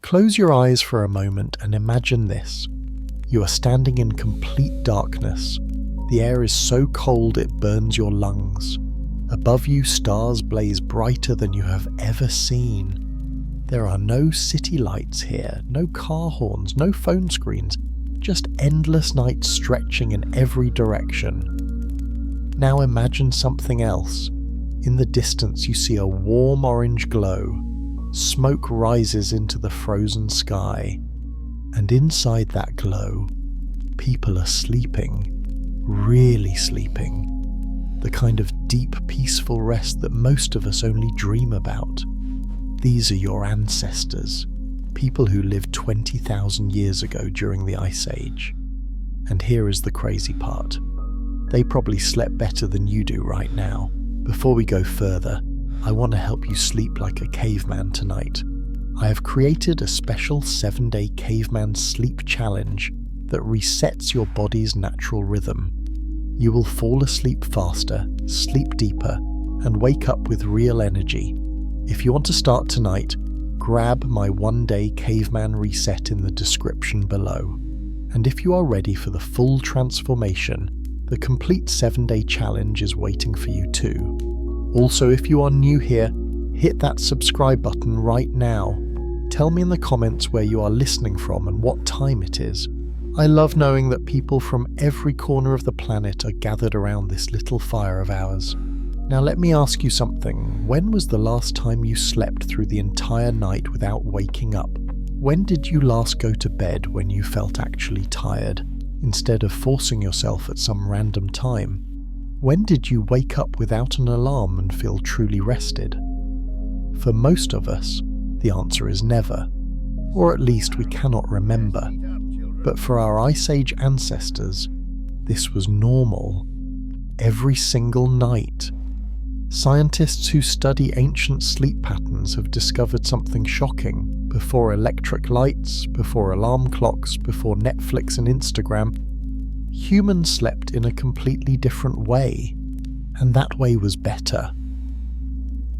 Close your eyes for a moment and imagine this. You are standing in complete darkness. The air is so cold it burns your lungs. Above you, stars blaze brighter than you have ever seen. There are no city lights here, no car horns, no phone screens, just endless nights stretching in every direction. Now imagine something else. In the distance you see a warm orange glow. Smoke rises into the frozen sky. And inside that glow, people are sleeping. Really sleeping. The kind of deep, peaceful rest that most of us only dream about. These are your ancestors, people who lived 20,000 years ago during the Ice Age. And here is the crazy part. They probably slept better than you do right now. Before we go further, I want to help you sleep like a caveman tonight. I have created a special 7-day caveman sleep challenge that resets your body's natural rhythm. You will fall asleep faster, sleep deeper, and wake up with real energy. If you want to start tonight, grab my 1-day caveman reset in the description below. And if you are ready for the full transformation, the complete 7-day challenge is waiting for you too. Also, if you are new here, hit that subscribe button right now. Tell me in the comments where you are listening from and what time it is. I love knowing that people from every corner of the planet are gathered around this little fire of ours. Now let me ask you something. When was the last time you slept through the entire night without waking up? When did you last go to bed when you felt actually tired, instead of forcing yourself at some random time? When did you wake up without an alarm and feel truly rested? For most of us, the answer is never, or at least we cannot remember. But for our Ice Age ancestors, this was normal. Every single night. Scientists who study ancient sleep patterns have discovered something shocking. Before electric lights, before alarm clocks, before Netflix and Instagram, humans slept in a completely different way, and that way was better.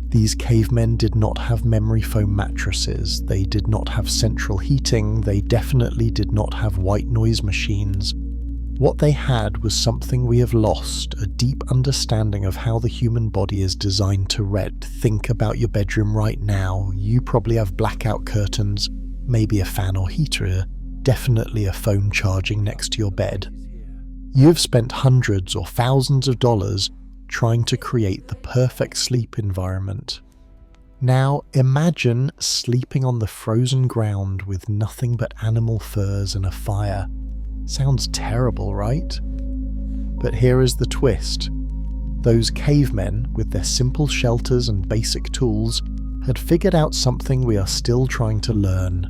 These cavemen did not have memory foam mattresses, they did not have central heating, they definitely did not have white noise machines. What they had was something we have lost, a deep understanding of how the human body is designed to rest. Think about your bedroom right now. You probably have blackout curtains, maybe a fan or heater, definitely a phone charging next to your bed. You have spent hundreds or thousands of dollars trying to create the perfect sleep environment. Now imagine sleeping on the frozen ground with nothing but animal furs and a fire. Sounds terrible, right? But here is the twist. Those cavemen, with their simple shelters and basic tools, had figured out something we are still trying to learn.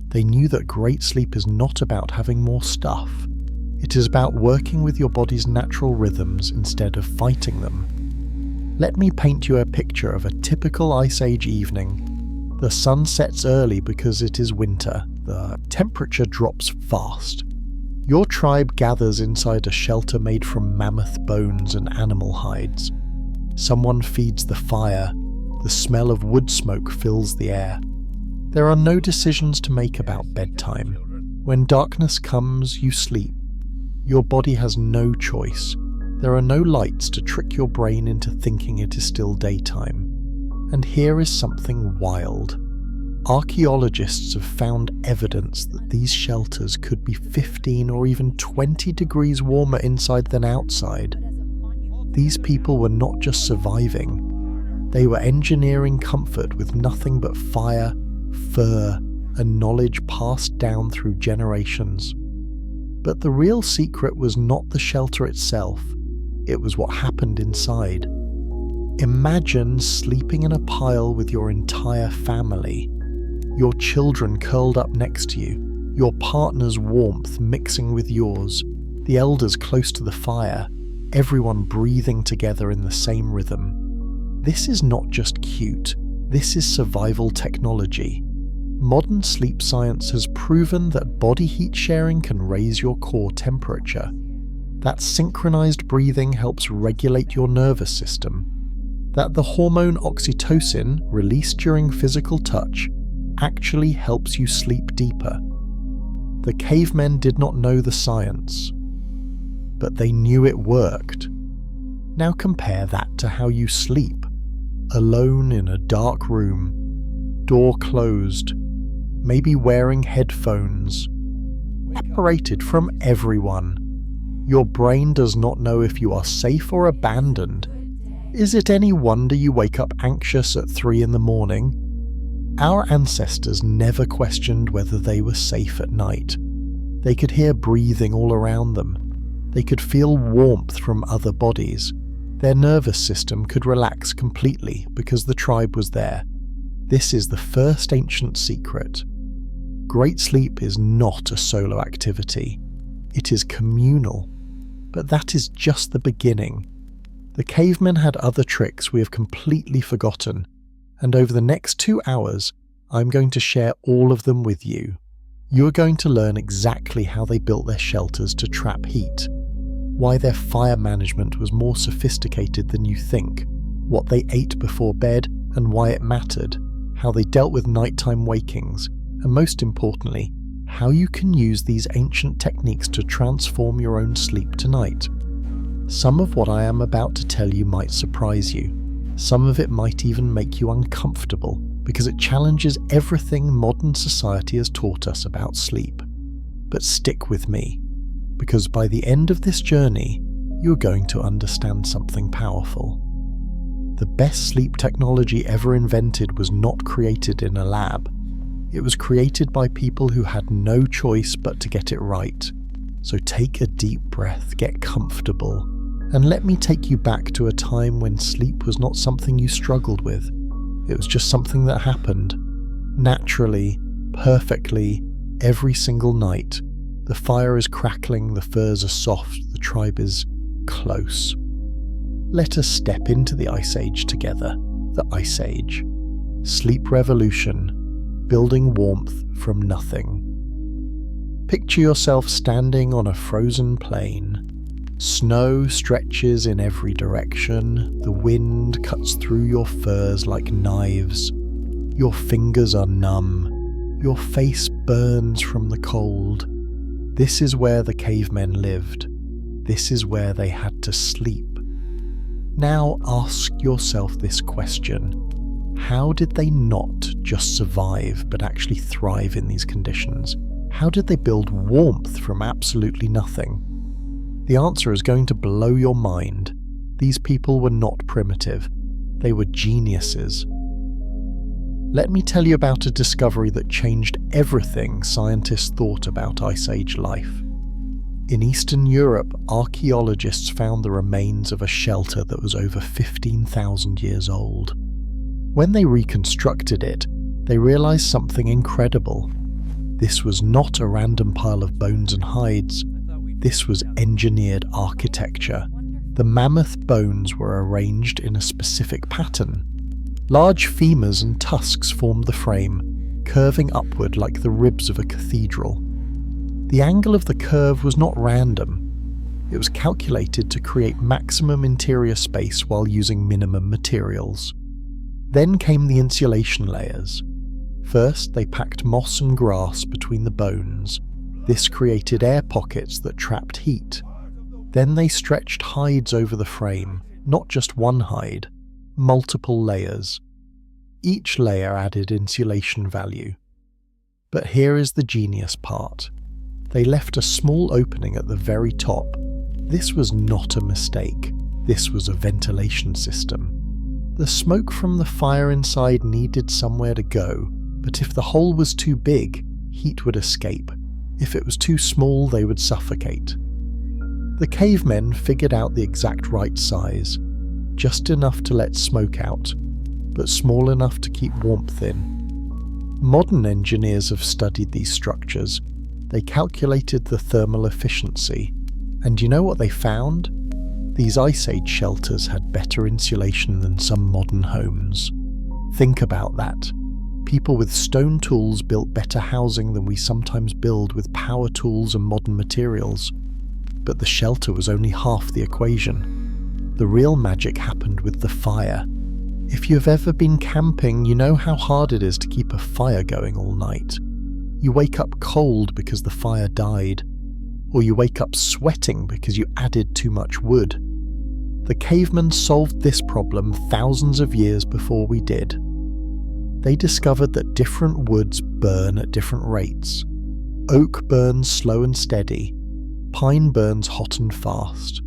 They knew that great sleep is not about having more stuff. It is about working with your body's natural rhythms instead of fighting them. Let me paint you a picture of a typical Ice Age evening. The sun sets early because it is winter. The temperature drops fast. Your tribe gathers inside a shelter made from mammoth bones and animal hides. Someone feeds the fire. The smell of wood smoke fills the air. There are no decisions to make about bedtime. When darkness comes, you sleep. Your body has no choice. There are no lights to trick your brain into thinking it is still daytime. And here is something wild. Archaeologists have found evidence that these shelters could be 15 or even 20 degrees warmer inside than outside. These people were not just surviving, they were engineering comfort with nothing but fire, fur, and knowledge passed down through generations. But the real secret was not the shelter itself, it was what happened inside. Imagine sleeping in a pile with your entire family. Your children curled up next to you, your partner's warmth mixing with yours, the elders close to the fire, everyone breathing together in the same rhythm. This is not just cute, this is survival technology. Modern sleep science has proven that body heat sharing can raise your core temperature. That synchronized breathing helps regulate your nervous system. That the hormone oxytocin, released during physical touch, actually helps you sleep deeper. The cavemen did not know the science, but they knew it worked. Now compare that to how you sleep, alone in a dark room, door closed, maybe wearing headphones, separated from everyone. Your brain does not know if you are safe or abandoned. Is it any wonder you wake up anxious at 3 in the morning? Our ancestors never questioned whether they were safe at night. They could hear breathing all around them. They could feel warmth from other bodies. Their nervous system could relax completely because the tribe was there. This is the first ancient secret. Great sleep is not a solo activity. It is communal. But that is just the beginning. The cavemen had other tricks we have completely forgotten, and over the next 2 hours, I'm going to share all of them with you. You are going to learn exactly how they built their shelters to trap heat, why their fire management was more sophisticated than you think, what they ate before bed and why it mattered, how they dealt with nighttime wakings, and most importantly, how you can use these ancient techniques to transform your own sleep tonight. Some of what I am about to tell you might surprise you. Some of it might even make you uncomfortable because it challenges everything modern society has taught us about sleep. But stick with me, because by the end of this journey, you're going to understand something powerful. The best sleep technology ever invented was not created in a lab. It was created by people who had no choice but to get it right. So take a deep breath, get comfortable, and let me take you back to a time when sleep was not something you struggled with. It was just something that happened. Naturally, perfectly, every single night. The fire is crackling, the furs are soft, the tribe is close. Let us step into the Ice Age together. The Ice Age. Sleep revolution. Building warmth from nothing. Picture yourself standing on a frozen plain. Snow stretches in every direction. The wind cuts through your furs like knives. Your fingers are numb. Your face burns from the cold. This is where the cavemen lived. This is where they had to sleep. Now ask yourself this question. How did they not just survive but actually thrive in these conditions? How did they build warmth from absolutely nothing? The answer is going to blow your mind. These people were not primitive. They were geniuses. Let me tell you about a discovery that changed everything scientists thought about Ice Age life. In Eastern Europe, archaeologists found the remains of a shelter that was over 15,000 years old. When they reconstructed it, they realized something incredible. This was not a random pile of bones and hides. This was engineered architecture. The mammoth bones were arranged in a specific pattern. Large femurs and tusks formed the frame, curving upward like the ribs of a cathedral. The angle of the curve was not random. It was calculated to create maximum interior space while using minimum materials. Then came the insulation layers. First, they packed moss and grass between the bones. This created air pockets that trapped heat. Then they stretched hides over the frame, not just one hide, multiple layers. Each layer added insulation value. But here is the genius part. They left a small opening at the very top. This was not a mistake. This was a ventilation system. The smoke from the fire inside needed somewhere to go, but if the hole was too big, heat would escape. If it was too small, they would suffocate. The cavemen figured out the exact right size, just enough to let smoke out, but small enough to keep warmth in. Modern engineers have studied these structures. They calculated the thermal efficiency, and you know what they found? These Ice Age shelters had better insulation than some modern homes. Think about that. People with stone tools built better housing than we sometimes build with power tools and modern materials. But the shelter was only half the equation. The real magic happened with the fire. If you've ever been camping, you know how hard it is to keep a fire going all night. You wake up cold because the fire died, or you wake up sweating because you added too much wood. The cavemen solved this problem thousands of years before we did. They discovered that different woods burn at different rates. Oak burns slow and steady. Pine burns hot and fast.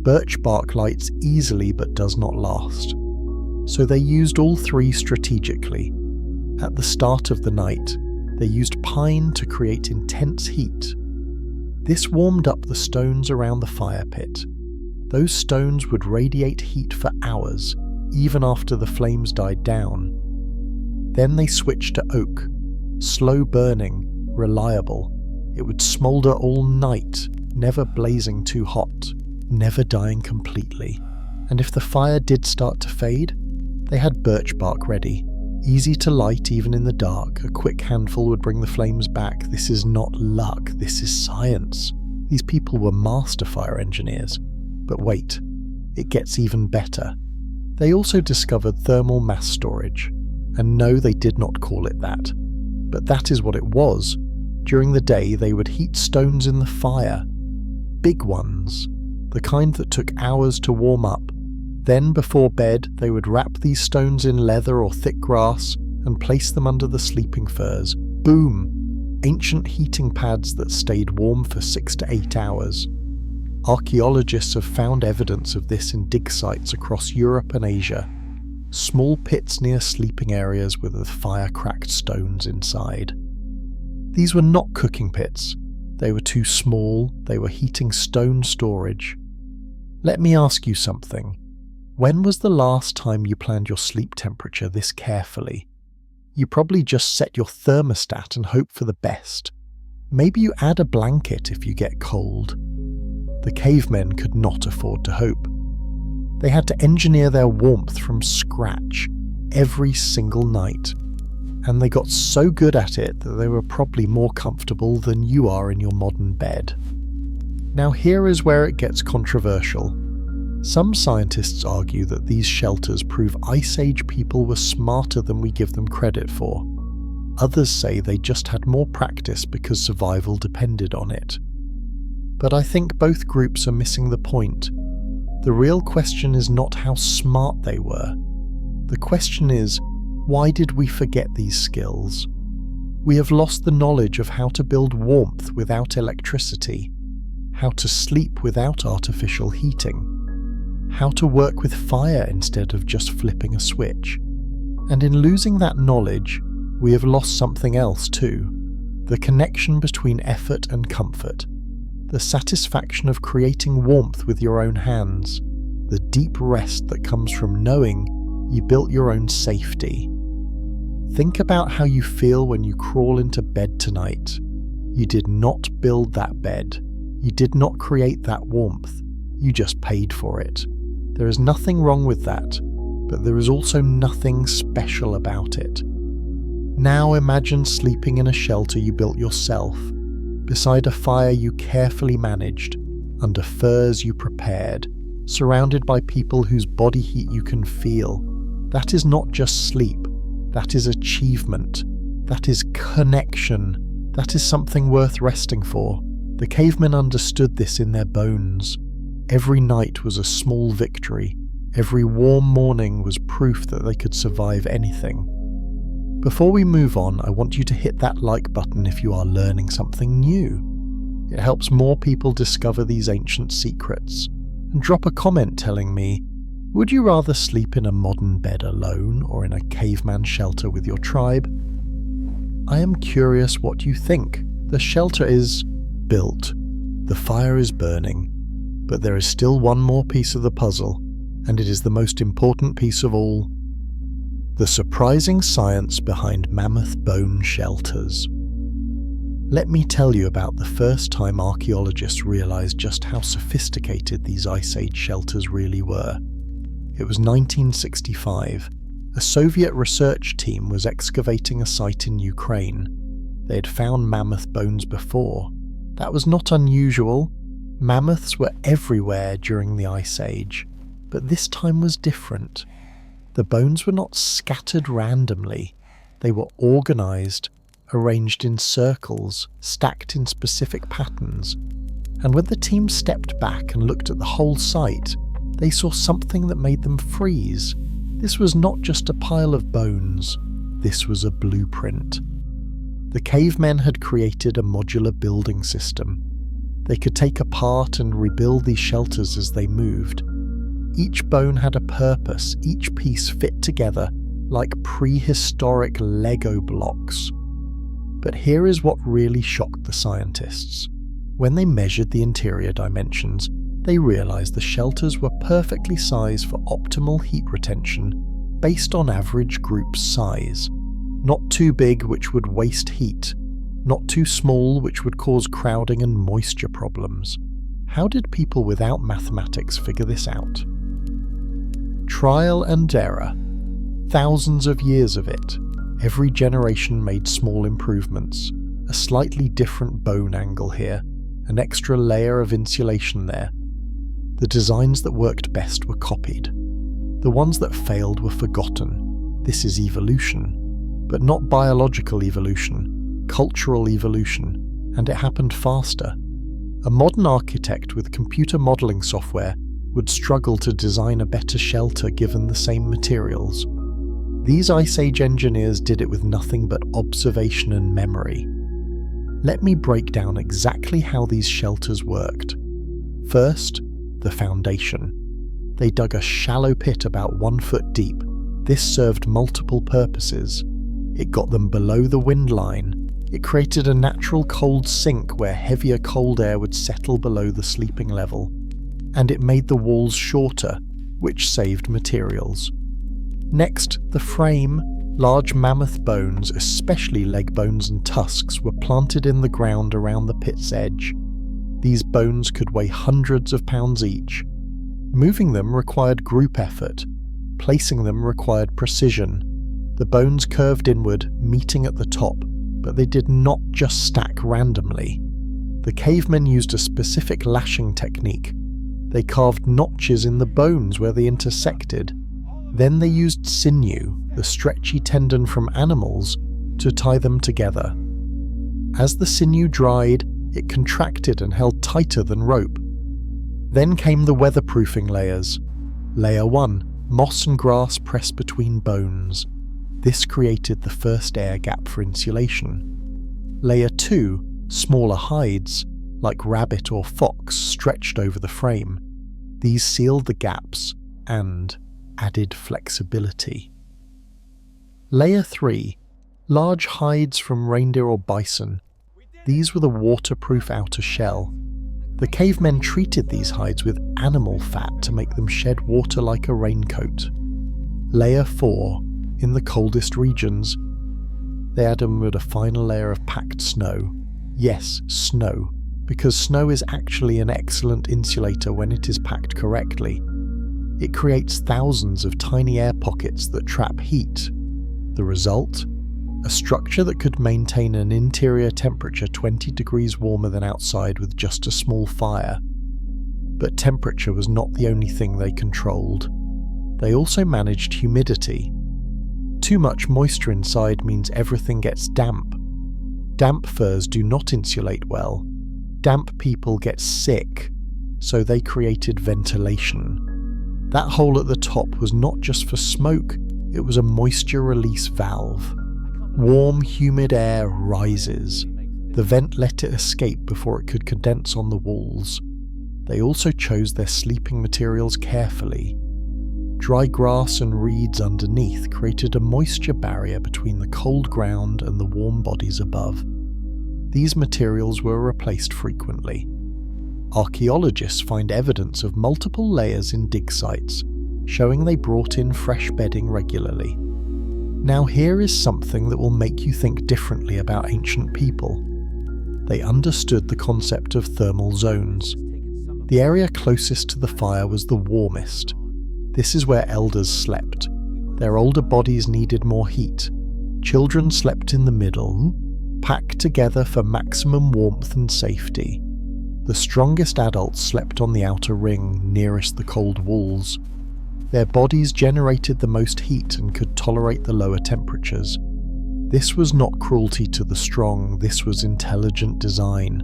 Birch bark lights easily but does not last. So they used all three strategically. At the start of the night, they used pine to create intense heat. This warmed up the stones around the fire pit. Those stones would radiate heat for hours, even after the flames died down. Then they switched to oak. Slow burning, reliable. It would smoulder all night, never blazing too hot, never dying completely. And if the fire did start to fade, they had birch bark ready. Easy to light even in the dark, a quick handful would bring the flames back. This is not luck, this is science. These people were master fire engineers. But wait, it gets even better. They also discovered thermal mass storage. And no, they did not call it that. But that is what it was. During the day, they would heat stones in the fire. Big ones. The kind that took hours to warm up. Then, before bed, they would wrap these stones in leather or thick grass and place them under the sleeping furs. Boom! Ancient heating pads that stayed warm for 6 to 8 hours. Archaeologists have found evidence of this in dig sites across Europe and Asia. Small pits near sleeping areas with the fire-cracked stones inside. These were not cooking pits. They were too small, they were heating stone storage. Let me ask you something. When was the last time you planned your sleep temperature this carefully? You probably just set your thermostat and hope for the best. Maybe you add a blanket if you get cold. The cavemen could not afford to hope. They had to engineer their warmth from scratch every single night. And they got so good at it that they were probably more comfortable than you are in your modern bed. Now here is where it gets controversial. Some scientists argue that these shelters prove Ice Age people were smarter than we give them credit for. Others say they just had more practice because survival depended on it. But I think both groups are missing the point. The real question is not how smart they were. The question is, why did we forget these skills? We have lost the knowledge of how to build warmth without electricity, how to sleep without artificial heating, how to work with fire instead of just flipping a switch. And in losing that knowledge, we have lost something else too. The connection between effort and comfort. The satisfaction of creating warmth with your own hands. The deep rest that comes from knowing you built your own safety. Think about how you feel when you crawl into bed tonight. You did not build that bed. You did not create that warmth. You just paid for it. There is nothing wrong with that, but there is also nothing special about it. Now imagine sleeping in a shelter you built yourself, beside a fire you carefully managed, under furs you prepared, surrounded by people whose body heat you can feel. That is not just sleep. That is achievement. That is connection. That is something worth resting for. The cavemen understood this in their bones. Every night was a small victory. Every warm morning was proof that they could survive anything. Before we move on, I want you to hit that like button if you are learning something new. It helps more people discover these ancient secrets. And drop a comment telling me, would you rather sleep in a modern bed alone or in a caveman shelter with your tribe? I am curious what you think. The shelter is built. The fire is burning. But there is still one more piece of the puzzle, and it is the most important piece of all. The surprising science behind mammoth bone shelters. Let me tell you about the first time archaeologists realized just how sophisticated these Ice Age shelters really were. It was 1965. A Soviet research team was excavating a site in Ukraine. They had found mammoth bones before. That was not unusual. Mammoths were everywhere during the Ice Age, but this time was different. The bones were not scattered randomly, they were organised, arranged in circles, stacked in specific patterns, and when the team stepped back and looked at the whole site, they saw something that made them freeze. This was not just a pile of bones, this was a blueprint. The cavemen had created a modular building system. They could take apart and rebuild these shelters as they moved. Each bone had a purpose, each piece fit together like prehistoric Lego blocks. But here is what really shocked the scientists. When they measured the interior dimensions, they realized the shelters were perfectly sized for optimal heat retention based on average group size. Not too big, which would waste heat. Not too small, which would cause crowding and moisture problems. How did people without mathematics figure this out? Trial and error. Thousands of years of it. Every generation made small improvements. A slightly different bone angle here. An extra layer of insulation there. The designs that worked best were copied. The ones that failed were forgotten. This is evolution. But not biological evolution, cultural evolution, and it happened faster. A modern architect with computer modelling software would struggle to design a better shelter given the same materials. These Ice Age engineers did it with nothing but observation and memory. Let me break down exactly how these shelters worked. First, the foundation. They dug a shallow pit about 1 foot deep. This served multiple purposes. It got them below the wind line. It created a natural cold sink where heavier cold air would settle below the sleeping level. And it made the walls shorter, which saved materials. Next, the frame. Large mammoth bones, especially leg bones and tusks, were planted in the ground around the pit's edge. These bones could weigh hundreds of pounds each. Moving them required group effort. Placing them required precision. The bones curved inward, meeting at the top, but they did not just stack randomly. The cavemen used a specific lashing technique. They carved notches in the bones where they intersected. Then they used sinew, the stretchy tendon from animals, to tie them together. As the sinew dried, it contracted and held tighter than rope. Then came the weatherproofing layers. Layer 1, moss and grass pressed between bones. This created the first air gap for insulation. Layer 2, smaller hides, like rabbit or fox, stretched over the frame. These sealed the gaps and added flexibility. Layer 3, large hides from reindeer or bison. These were the waterproof outer shell. The cavemen treated these hides with animal fat to make them shed water like a raincoat. Layer 4, in the coldest regions, they added a final layer of packed snow. Yes, snow, because snow is actually an excellent insulator when it is packed correctly. It creates thousands of tiny air pockets that trap heat. The result? A structure that could maintain an interior temperature 20 degrees warmer than outside with just a small fire. But temperature was not the only thing they controlled. They also managed humidity. Too much moisture inside means everything gets damp. Damp furs do not insulate well. Damp people get sick, so they created ventilation. That hole at the top was not just for smoke, it was a moisture release valve. Warm, humid air rises. The vent let it escape before it could condense on the walls. They also chose their sleeping materials carefully. Dry grass and reeds underneath created a moisture barrier between the cold ground and the warm bodies above. These materials were replaced frequently. Archaeologists find evidence of multiple layers in dig sites, showing they brought in fresh bedding regularly. Now here is something that will make you think differently about ancient people. They understood the concept of thermal zones. The area closest to the fire was the warmest. This is where elders slept. Their older bodies needed more heat. Children slept in the middle, packed together for maximum warmth and safety. The strongest adults slept on the outer ring, nearest the cold walls. Their bodies generated the most heat and could tolerate the lower temperatures. This was not cruelty to the strong, this was intelligent design.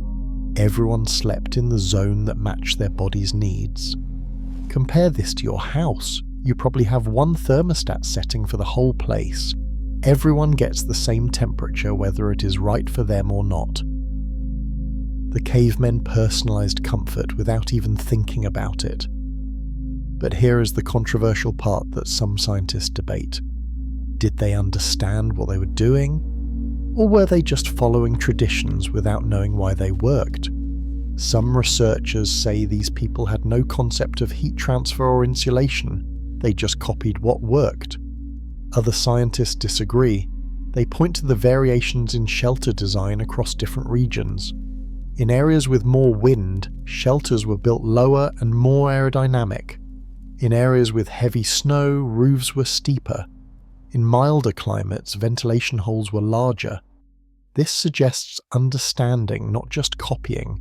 Everyone slept in the zone that matched their body's needs. Compare this to your house. You probably have one thermostat setting for the whole place. Everyone gets the same temperature whether it is right for them or not. The cavemen personalized comfort without even thinking about it. But here is the controversial part that some scientists debate. Did they understand what they were doing? Or were they just following traditions without knowing why they worked? Some researchers say these people had no concept of heat transfer or insulation. They just copied what worked. Other scientists disagree. They point to the variations in shelter design across different regions. In areas with more wind, shelters were built lower and more aerodynamic. In areas with heavy snow, roofs were steeper. In milder climates, ventilation holes were larger. This suggests understanding, not just copying.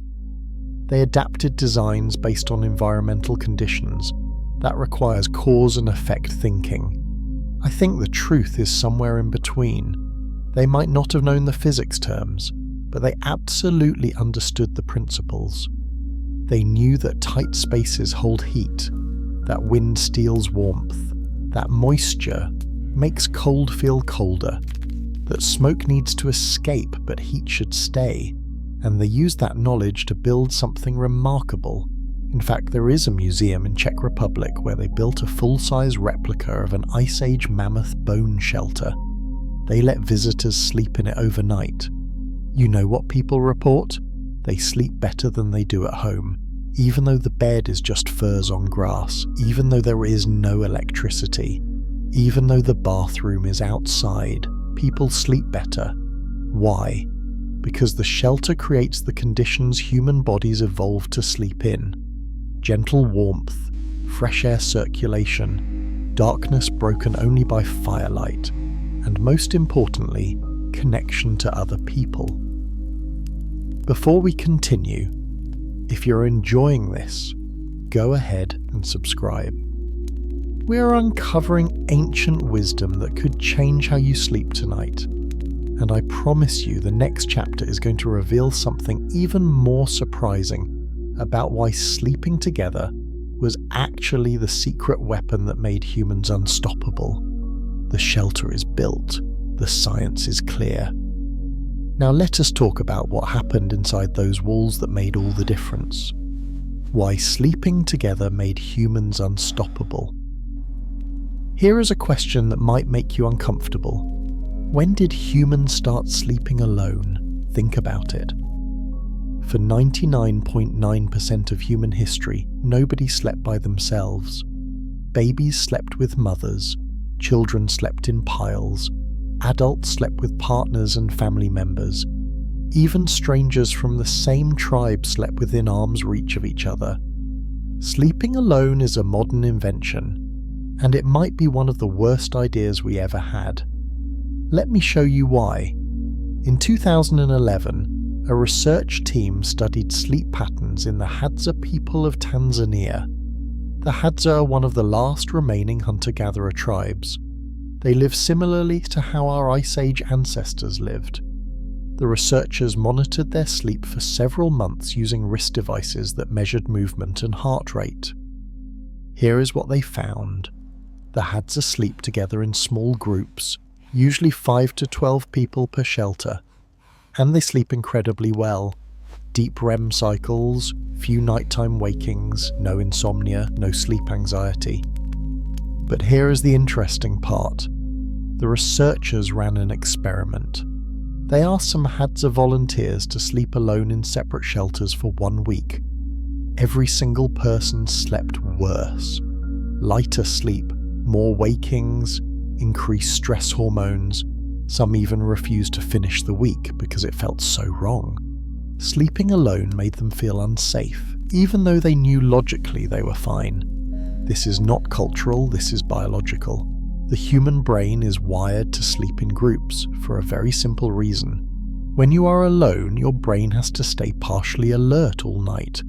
They adapted designs based on environmental conditions. That requires cause and effect thinking. I think the truth is somewhere in between. They might not have known the physics terms, but they absolutely understood the principles. They knew that tight spaces hold heat, that wind steals warmth, that moisture makes cold feel colder, that smoke needs to escape but heat should stay, and they used that knowledge to build something remarkable. In fact, there is a museum in Czech Republic where they built a full-size replica of an Ice Age mammoth bone shelter. They let visitors sleep in it overnight. You know what people report? They sleep better than they do at home, even though the bed is just furs on grass, even though there is no electricity, even though the bathroom is outside. People sleep better. Why? Because the shelter creates the conditions human bodies evolved to sleep in. Gentle warmth, fresh air circulation, darkness broken only by firelight, and most importantly, connection to other people. Before we continue, if you're enjoying this, go ahead and subscribe. We are uncovering ancient wisdom that could change how you sleep tonight, and I promise you the next chapter is going to reveal something even more surprising about why sleeping together was actually the secret weapon that made humans unstoppable. The shelter is built, the science is clear. Now let us talk about what happened inside those walls that made all the difference. Why sleeping together made humans unstoppable. Here is a question that might make you uncomfortable. When did humans start sleeping alone? Think about it. For 99.9% of human history, nobody slept by themselves. Babies slept with mothers, children slept in piles, adults slept with partners and family members. Even strangers from the same tribe slept within arm's reach of each other. Sleeping alone is a modern invention, and it might be one of the worst ideas we ever had. Let me show you why. In 2011, a research team studied sleep patterns in the Hadza people of Tanzania. The Hadza are one of the last remaining hunter-gatherer tribes. They live similarly to how our Ice Age ancestors lived. The researchers monitored their sleep for several months using wrist devices that measured movement and heart rate. Here is what they found. The Hadza sleep together in small groups, usually 5 to 12 people per shelter, and they sleep incredibly well. Deep REM cycles, few nighttime wakings, no insomnia, no sleep anxiety. But here is the interesting part. The researchers ran an experiment. They asked some Hadza volunteers to sleep alone in separate shelters for 1 week. Every single person slept worse. Lighter sleep, more wakings, increased stress hormones. Some even refused to finish the week because it felt so wrong. Sleeping alone made them feel unsafe, even though they knew logically they were fine. This is not cultural, this is biological. The human brain is wired to sleep in groups for a very simple reason. When you are alone, your brain has to stay partially alert all night.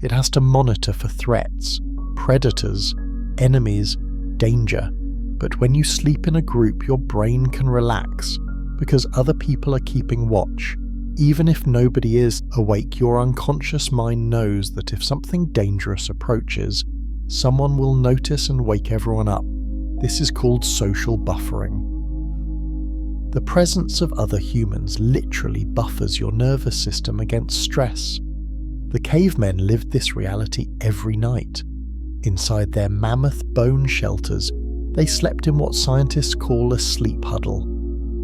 It has to monitor for threats, predators, enemies, danger. But when you sleep in a group, your brain can relax because other people are keeping watch. Even if nobody is awake, your unconscious mind knows that if something dangerous approaches, someone will notice and wake everyone up. This is called social buffering. The presence of other humans literally buffers your nervous system against stress. The cavemen lived this reality every night. Inside their mammoth bone shelters, they slept in what scientists call a sleep huddle.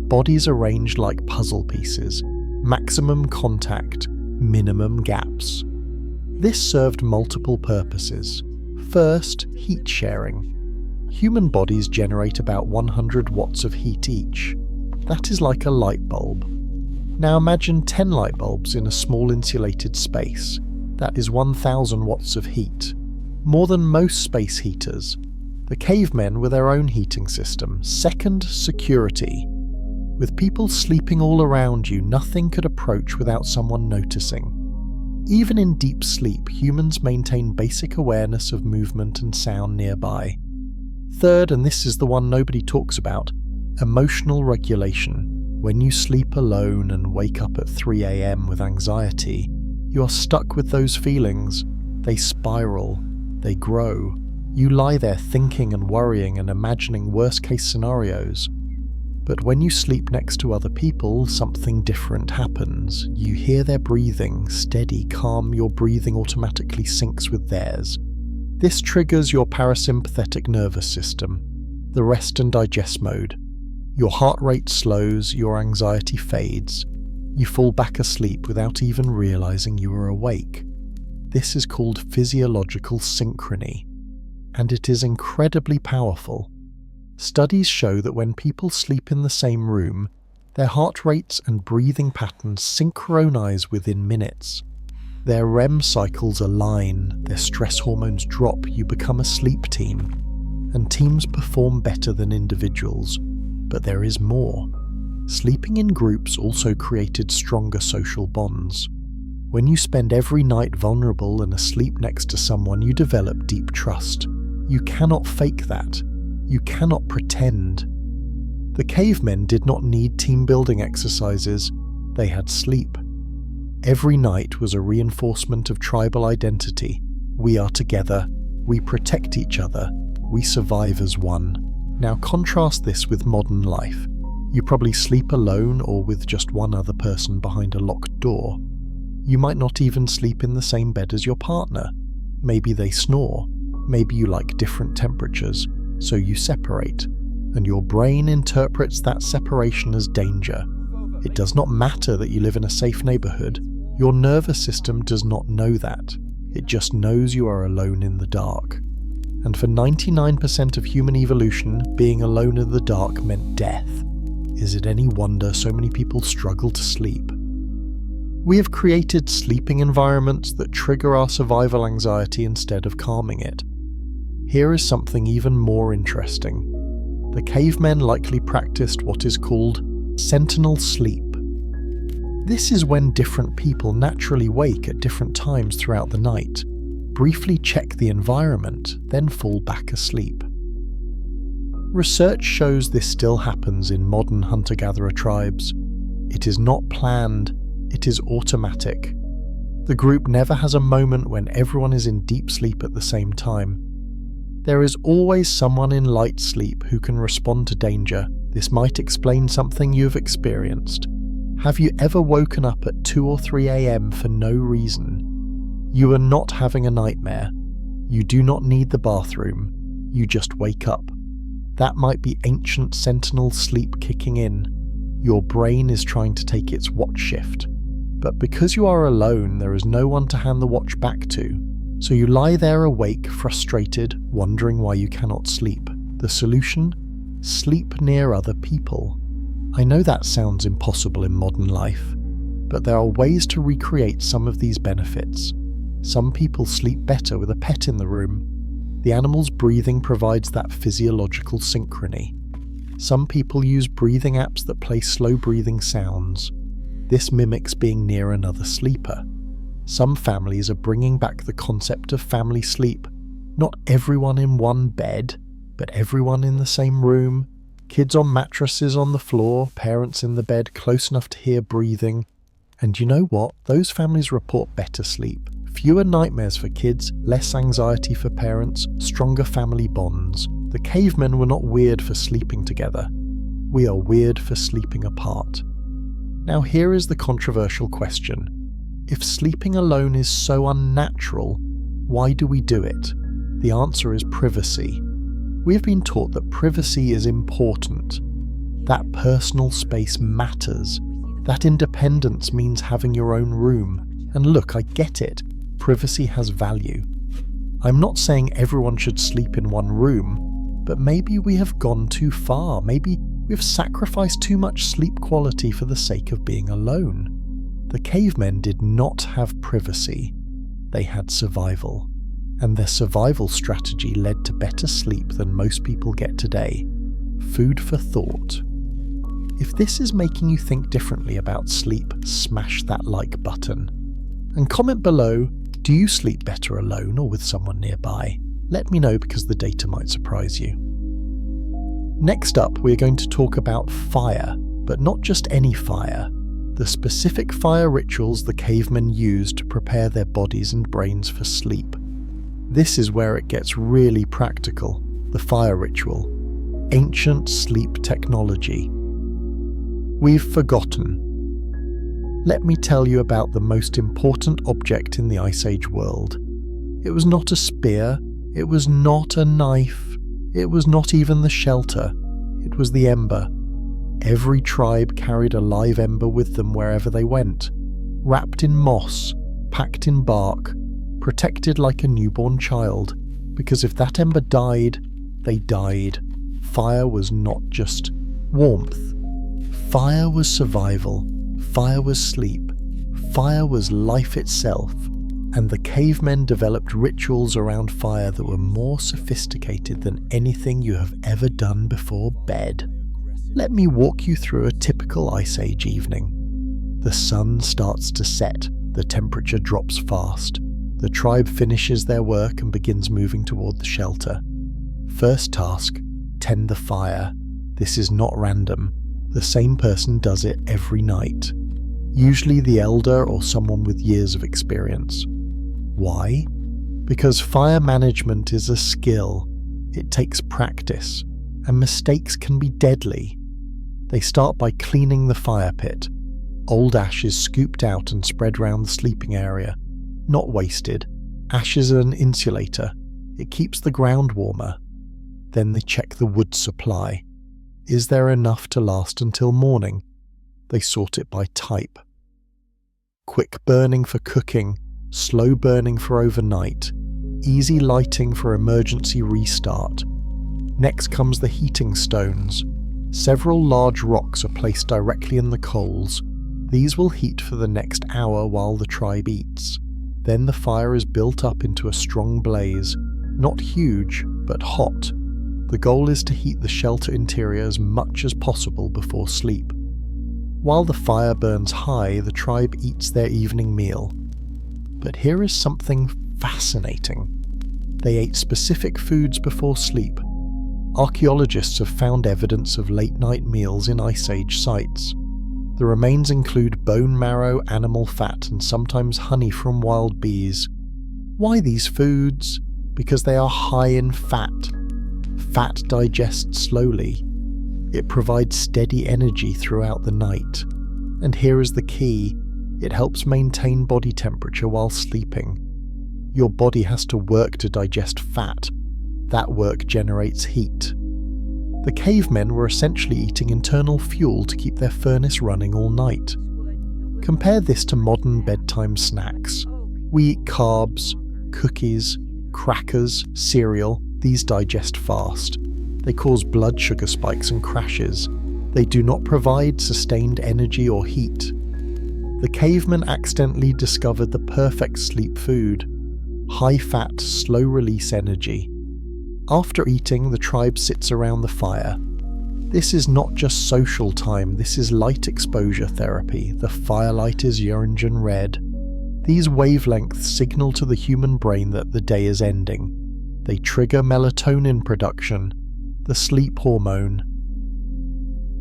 Bodies arranged like puzzle pieces, maximum contact, minimum gaps. This served multiple purposes. First, heat sharing. Human bodies generate about 100 watts of heat each. That is like a light bulb. Now imagine 10 light bulbs in a small insulated space. That is 1,000 watts of heat. More than most space heaters. The cavemen were their own heating system. Second, security. With people sleeping all around you, nothing could approach without someone noticing. Even in deep sleep, humans maintain basic awareness of movement and sound nearby. Third, and this is the one nobody talks about, emotional regulation. When you sleep alone and wake up at 3 a.m. with anxiety, you are stuck with those feelings. They spiral, they grow. You lie there thinking and worrying and imagining worst-case scenarios. But when you sleep next to other people, something different happens. You hear their breathing, steady, calm, your breathing automatically syncs with theirs. This triggers your parasympathetic nervous system, the rest and digest mode. Your heart rate slows, your anxiety fades. You fall back asleep without even realizing you are awake. This is called physiological synchrony, and it is incredibly powerful. Studies show that when people sleep in the same room, their heart rates and breathing patterns synchronize within minutes. Their REM cycles align, their stress hormones drop, you become a sleep team. And teams perform better than individuals. But there is more. Sleeping in groups also created stronger social bonds. When you spend every night vulnerable and asleep next to someone, you develop deep trust. You cannot fake that. You cannot pretend. The cavemen did not need team-building exercises. They had sleep. Every night was a reinforcement of tribal identity. We are together. We protect each other. We survive as one. Now contrast this with modern life. You probably sleep alone or with just one other person behind a locked door. You might not even sleep in the same bed as your partner. Maybe they snore. Maybe you like different temperatures, so you separate. And your brain interprets that separation as danger. It does not matter that you live in a safe neighborhood. Your nervous system does not know that. It just knows you are alone in the dark. And for 99% of human evolution, being alone in the dark meant death. Is it any wonder so many people struggle to sleep? We have created sleeping environments that trigger our survival anxiety instead of calming it. Here is something even more interesting. The cavemen likely practiced what is called sentinel sleep. This is when different people naturally wake at different times throughout the night, briefly check the environment, then fall back asleep. Research shows this still happens in modern hunter-gatherer tribes. It is not planned, it is automatic. The group never has a moment when everyone is in deep sleep at the same time. There is always someone in light sleep who can respond to danger. This might explain something you have experienced. Have you ever woken up at 2 or 3 a.m. for no reason? You are not having a nightmare. You do not need the bathroom. You just wake up. That might be ancient sentinel sleep kicking in. Your brain is trying to take its watch shift. But because you are alone, there is no one to hand the watch back to. So you lie there awake, frustrated, wondering why you cannot sleep. The solution? Sleep near other people. I know that sounds impossible in modern life, but there are ways to recreate some of these benefits. Some people sleep better with a pet in the room. The animal's breathing provides that physiological synchrony. Some people use breathing apps that play slow breathing sounds. This mimics being near another sleeper. Some families are bringing back the concept of family sleep. Not everyone in one bed, but everyone in the same room, kids on mattresses on the floor, parents in the bed close enough to hear breathing. And you know what? Those families report better sleep. Fewer nightmares for kids, less anxiety for parents, stronger family bonds. The cavemen were not weird for sleeping together. We are weird for sleeping apart. Now here is the controversial question. If sleeping alone is so unnatural, why do we do it? The answer is privacy. We have been taught that privacy is important. That personal space matters. That independence means having your own room. And look, I get it. Privacy has value. I'm not saying everyone should sleep in one room, but maybe we have gone too far. Maybe we've sacrificed too much sleep quality for the sake of being alone. The cavemen did not have privacy. They had survival. And their survival strategy led to better sleep than most people get today. Food for thought. If this is making you think differently about sleep, smash that like button. And comment below, do you sleep better alone or with someone nearby? Let me know because the data might surprise you. Next up, we're going to talk about fire, but not just any fire. The specific fire rituals the cavemen used to prepare their bodies and brains for sleep. This is where it gets really practical, the fire ritual. Ancient sleep technology. We've forgotten. Let me tell you about the most important object in the Ice Age world. It was not a spear, it was not a knife, it was not even the shelter, it was the ember. Every tribe carried a live ember with them wherever they went, wrapped in moss, packed in bark, protected like a newborn child, because if that ember died, they died. Fire was not just warmth. Fire was survival. Fire was sleep. Fire was life itself. And the cavemen developed rituals around fire that were more sophisticated than anything you have ever done before bed. Let me walk you through a typical Ice Age evening. The sun starts to set. The temperature drops fast. The tribe finishes their work and begins moving toward the shelter. First task, tend the fire. This is not random. The same person does it every night. Usually the elder or someone with years of experience. Why? Because fire management is a skill. It takes practice, and mistakes can be deadly. They start by cleaning the fire pit. Old ash is scooped out and spread round the sleeping area. Not wasted. Ash is an insulator. It keeps the ground warmer. Then they check the wood supply. Is there enough to last until morning? They sort it by type. Quick burning for cooking, slow burning for overnight, easy lighting for emergency restart. Next comes the heating stones. Several large rocks are placed directly in the coals. These will heat for the next hour while the tribe eats. Then the fire is built up into a strong blaze, not huge, but hot. The goal is to heat the shelter interior as much as possible before sleep. While the fire burns high, the tribe eats their evening meal. But here is something fascinating. They ate specific foods before sleep. Archaeologists have found evidence of late-night meals in Ice Age sites. The remains include bone marrow, animal fat, and sometimes honey from wild bees. Why these foods? Because they are high in fat. Fat digests slowly. It provides steady energy throughout the night. And here is the key. It helps maintain body temperature while sleeping. Your body has to work to digest fat. That work generates heat. The cavemen were essentially eating internal fuel to keep their furnace running all night. Compare this to modern bedtime snacks. We eat carbs, cookies, crackers, cereal. These digest fast. They cause blood sugar spikes and crashes. They do not provide sustained energy or heat. The cavemen accidentally discovered the perfect sleep food. High-fat, slow-release energy. After eating, the tribe sits around the fire. This is not just social time, this is light exposure therapy. The firelight is orange and red. These wavelengths signal to the human brain that the day is ending. They trigger melatonin production, the sleep hormone.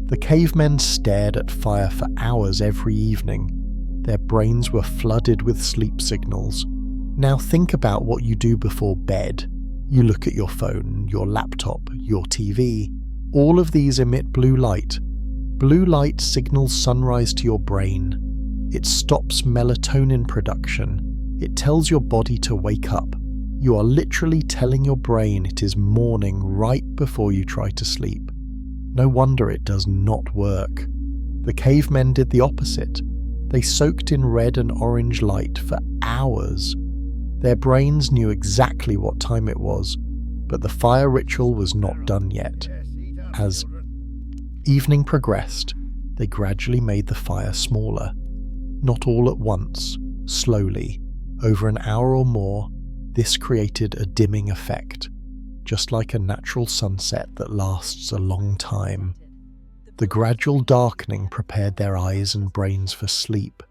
The cavemen stared at fire for hours every evening. Their brains were flooded with sleep signals. Now think about what you do before bed. You look at your phone, your laptop, your TV. All of these emit blue light. Blue light signals sunrise to your brain. It stops melatonin production. It tells your body to wake up. You are literally telling your brain it is morning right before you try to sleep. No wonder it does not work. The cavemen did the opposite. They soaked in red and orange light for hours. Their brains knew exactly what time it was, but the fire ritual was not done yet. As evening progressed, they gradually made the fire smaller. Not all at once, slowly. Over an hour or more, this created a dimming effect, just like a natural sunset that lasts a long time. The gradual darkening prepared their eyes and brains for sleep.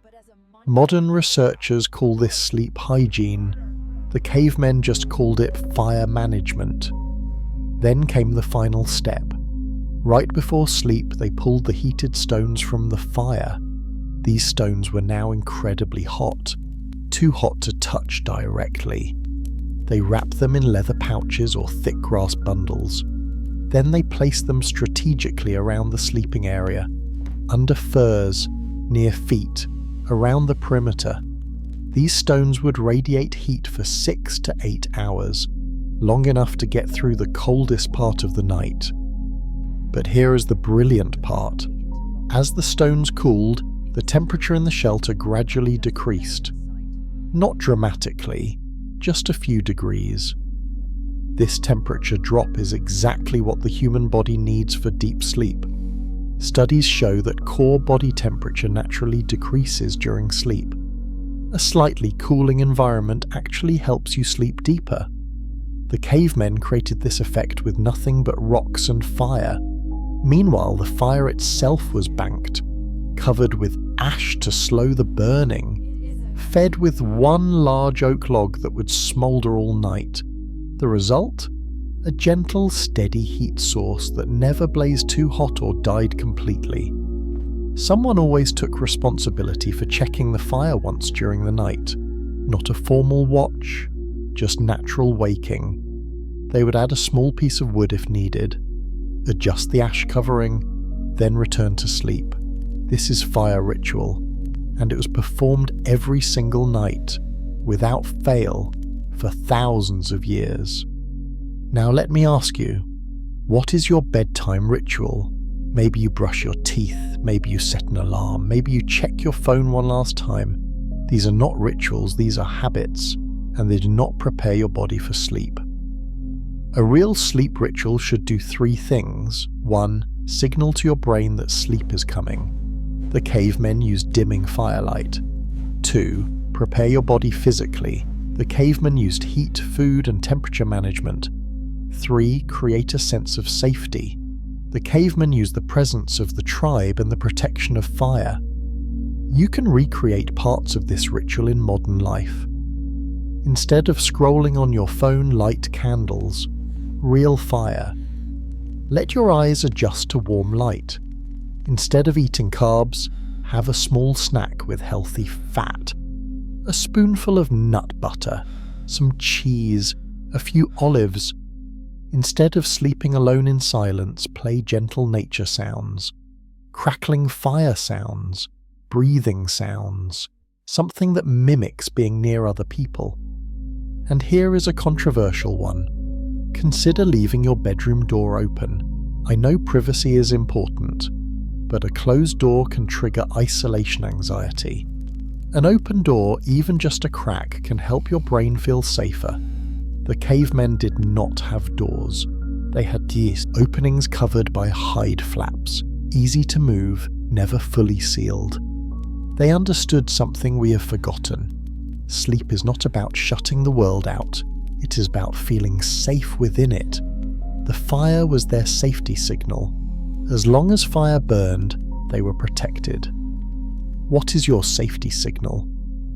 Modern researchers call this sleep hygiene. The cavemen just called it fire management. Then came the final step. Right before sleep, they pulled the heated stones from the fire. These stones were now incredibly hot, too hot to touch directly. They wrapped them in leather pouches or thick grass bundles. Then they placed them strategically around the sleeping area, under furs, near feet, around the perimeter. These stones would radiate heat for 6 to 8 hours, long enough to get through the coldest part of the night. But here is the brilliant part. As the stones cooled, the temperature in the shelter gradually decreased. Not dramatically, just a few degrees. This temperature drop is exactly what the human body needs for deep sleep. Studies show that core body temperature naturally decreases during sleep. A slightly cooling environment actually helps you sleep deeper. The cavemen created this effect with nothing but rocks and fire. Meanwhile, the fire itself was banked, covered with ash to slow the burning, fed with one large oak log that would smoulder all night. The result? A gentle, steady heat source that never blazed too hot or died completely. Someone always took responsibility for checking the fire once during the night. Not a formal watch, just natural waking. They would add a small piece of wood if needed, adjust the ash covering, then return to sleep. This is fire ritual, and it was performed every single night, without fail, for thousands of years. Now let me ask you, what is your bedtime ritual? Maybe you brush your teeth, maybe you set an alarm, maybe you check your phone one last time. These are not rituals, these are habits, and they do not prepare your body for sleep. A real sleep ritual should do 3 things. 1. Signal to your brain that sleep is coming. The cavemen used dimming firelight. 2. Prepare your body physically. The cavemen used heat, food, and temperature management. 3. Create a sense of safety. The cavemen used the presence of the tribe and the protection of fire. You can recreate parts of this ritual in modern life. Instead of scrolling on your phone, light candles. Real fire. Let your eyes adjust to warm light. Instead of eating carbs, have a small snack with healthy fat. A spoonful of nut butter, some cheese, a few olives. Instead of sleeping alone in silence, play gentle nature sounds, crackling fire sounds, breathing sounds, something that mimics being near other people. And here is a controversial one. Consider leaving your bedroom door open. I know privacy is important, but a closed door can trigger isolation anxiety. An open door, even just a crack, can help your brain feel safer. The cavemen did not have doors. They had these openings covered by hide flaps, easy to move, never fully sealed. They understood something we have forgotten. Sleep is not about shutting the world out. It is about feeling safe within it. The fire was their safety signal. As long as fire burned, they were protected. What is your safety signal?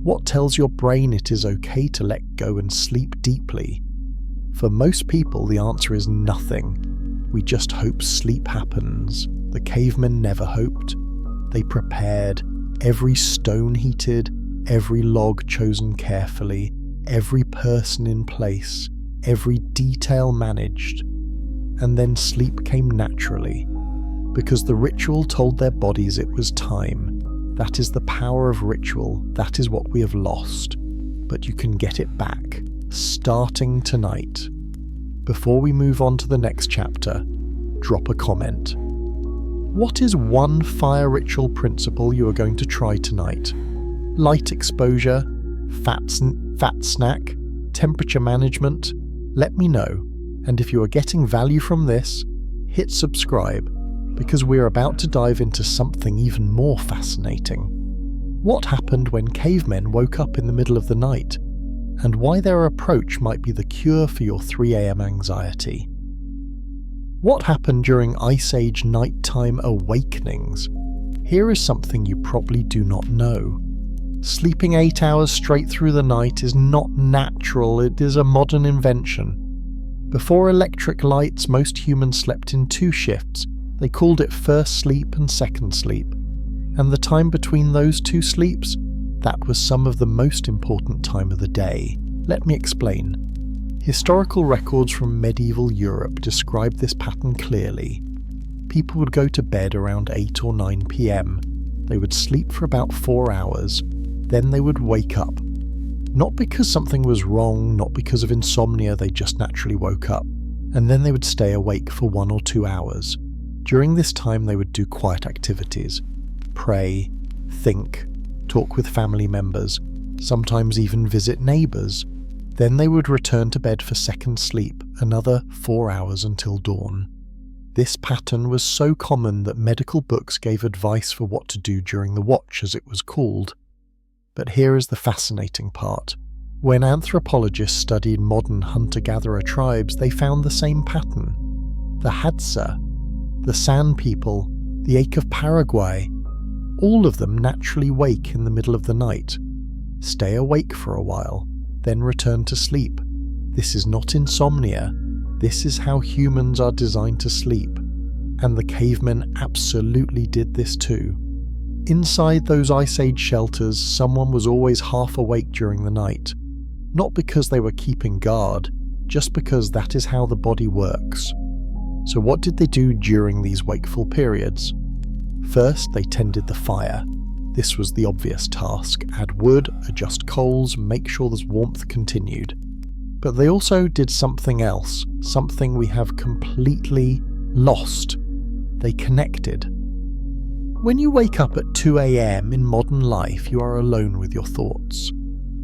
What tells your brain it is okay to let go and sleep deeply? For most people, the answer is nothing. We just hope sleep happens. The cavemen never hoped. They prepared, every stone heated, every log chosen carefully, every person in place, every detail managed. And then sleep came naturally, because the ritual told their bodies it was time. That is the power of ritual, that is what we have lost. But you can get it back, starting tonight. Before we move on to the next chapter, drop a comment. What is one fire ritual principle you are going to try tonight? Light exposure, fat snack, temperature management? Let me know. And if you are getting value from this, hit subscribe, because we're about to dive into something even more fascinating. What happened when cavemen woke up in the middle of the night, and why their approach might be the cure for your 3 a.m. anxiety. What happened during Ice Age nighttime awakenings? Here is something you probably do not know. Sleeping 8 hours straight through the night is not natural, it is a modern invention. Before electric lights, most humans slept in 2 shifts. They called it first sleep and second sleep. And the time between those 2 sleeps? That was some of the most important time of the day. Let me explain. Historical records from medieval Europe describe this pattern clearly. People would go to bed around 8 or 9 p.m. They would sleep for about 4 hours. Then they would wake up. Not because something was wrong, not because of insomnia, they just naturally woke up. And then they would stay awake for 1 or 2 hours. During this time they would do quiet activities. Pray, think, talk with family members, sometimes even visit neighbours. Then they would return to bed for second sleep, another 4 hours until dawn. This pattern was so common that medical books gave advice for what to do during the watch, as it was called. But here is the fascinating part. When anthropologists studied modern hunter-gatherer tribes, they found the same pattern. The Hadza, the San people, the Ake of Paraguay, all of them naturally wake in the middle of the night, stay awake for a while, then return to sleep. This is not insomnia, this is how humans are designed to sleep, and the cavemen absolutely did this too. Inside those Ice Age shelters, someone was always half awake during the night, not because they were keeping guard, just because that is how the body works. So what did they do during these wakeful periods? First, they tended the fire. This was the obvious task: add wood, adjust coals, make sure there's warmth continued. But they also did something else, something we have completely lost. They connected. When you wake up at 2 a.m. in modern life, you are alone with your thoughts.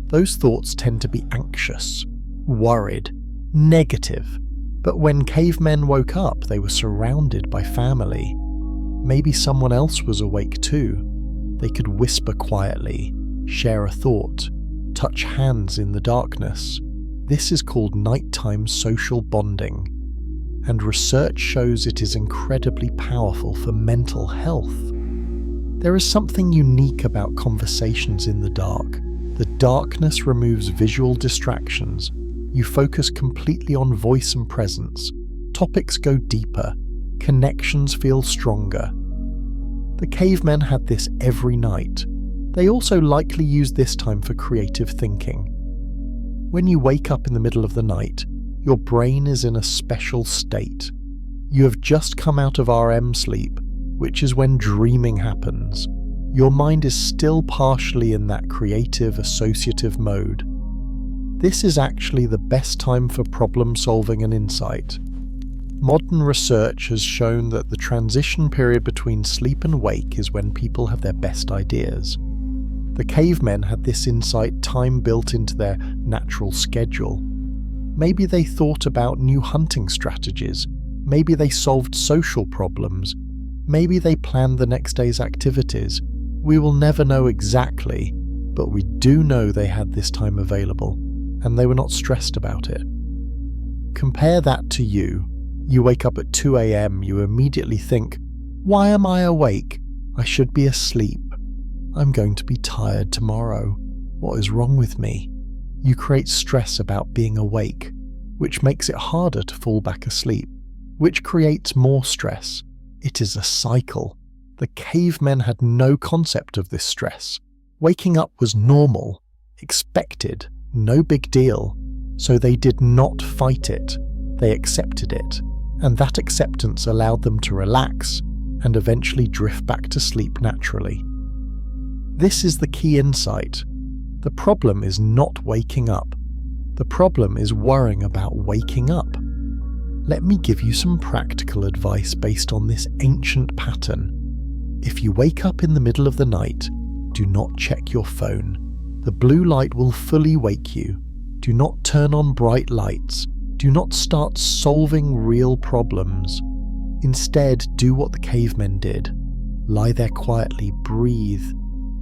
Those thoughts tend to be anxious, worried, negative. But when cavemen woke up, they were surrounded by family. Maybe someone else was awake too. They could whisper quietly, share a thought, touch hands in the darkness. This is called nighttime social bonding. And research shows it is incredibly powerful for mental health. There is something unique about conversations in the dark. The darkness removes visual distractions. You focus completely on voice and presence. Topics go deeper. Connections feel stronger. The cavemen had this every night. They also likely used this time for creative thinking. When you wake up in the middle of the night, your brain is in a special state. You have just come out of REM sleep, which is when dreaming happens. Your mind is still partially in that creative, associative mode. This is actually the best time for problem solving and insight. Modern research has shown that the transition period between sleep and wake is when people have their best ideas. The cavemen had this insight time built into their natural schedule. Maybe they thought about new hunting strategies. Maybe they solved social problems. Maybe they planned the next day's activities. We will never know exactly, but we do know they had this time available, and they were not stressed about it. Compare that to you. You wake up at 2 a.m, you immediately think, why am I awake? I should be asleep. I'm going to be tired tomorrow. What is wrong with me? You create stress about being awake, which makes it harder to fall back asleep. which creates more stress. It is a cycle. The cavemen had no concept of this stress. Waking up was normal, expected, no big deal, so they did not fight it. They accepted it, and that acceptance allowed them to relax and eventually drift back to sleep naturally. This is the key insight. The problem is not waking up. The problem is worrying about waking up. Let me give you some practical advice based on this ancient pattern. If you wake up in the middle of the night, do not check your phone. The blue light will fully wake you. Do not turn on bright lights. Do not start solving real problems. Instead, do what the cavemen did. Lie there quietly, breathe.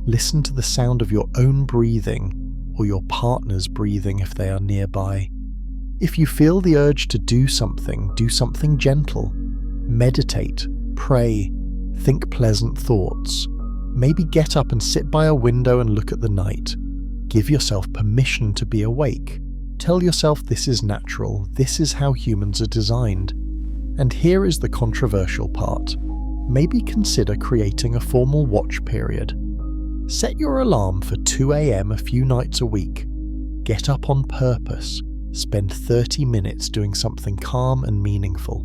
Listen to the sound of your own breathing, or your partner's breathing if they are nearby. If you feel the urge to do something gentle. Meditate, pray, think pleasant thoughts. Maybe get up and sit by a window and look at the night. Give yourself permission to be awake. Tell yourself this is natural, this is how humans are designed. And here is the controversial part. Maybe consider creating a formal watch period. Set your alarm for 2 a.m. a few nights a week. Get up on purpose. Spend 30 minutes doing something calm and meaningful.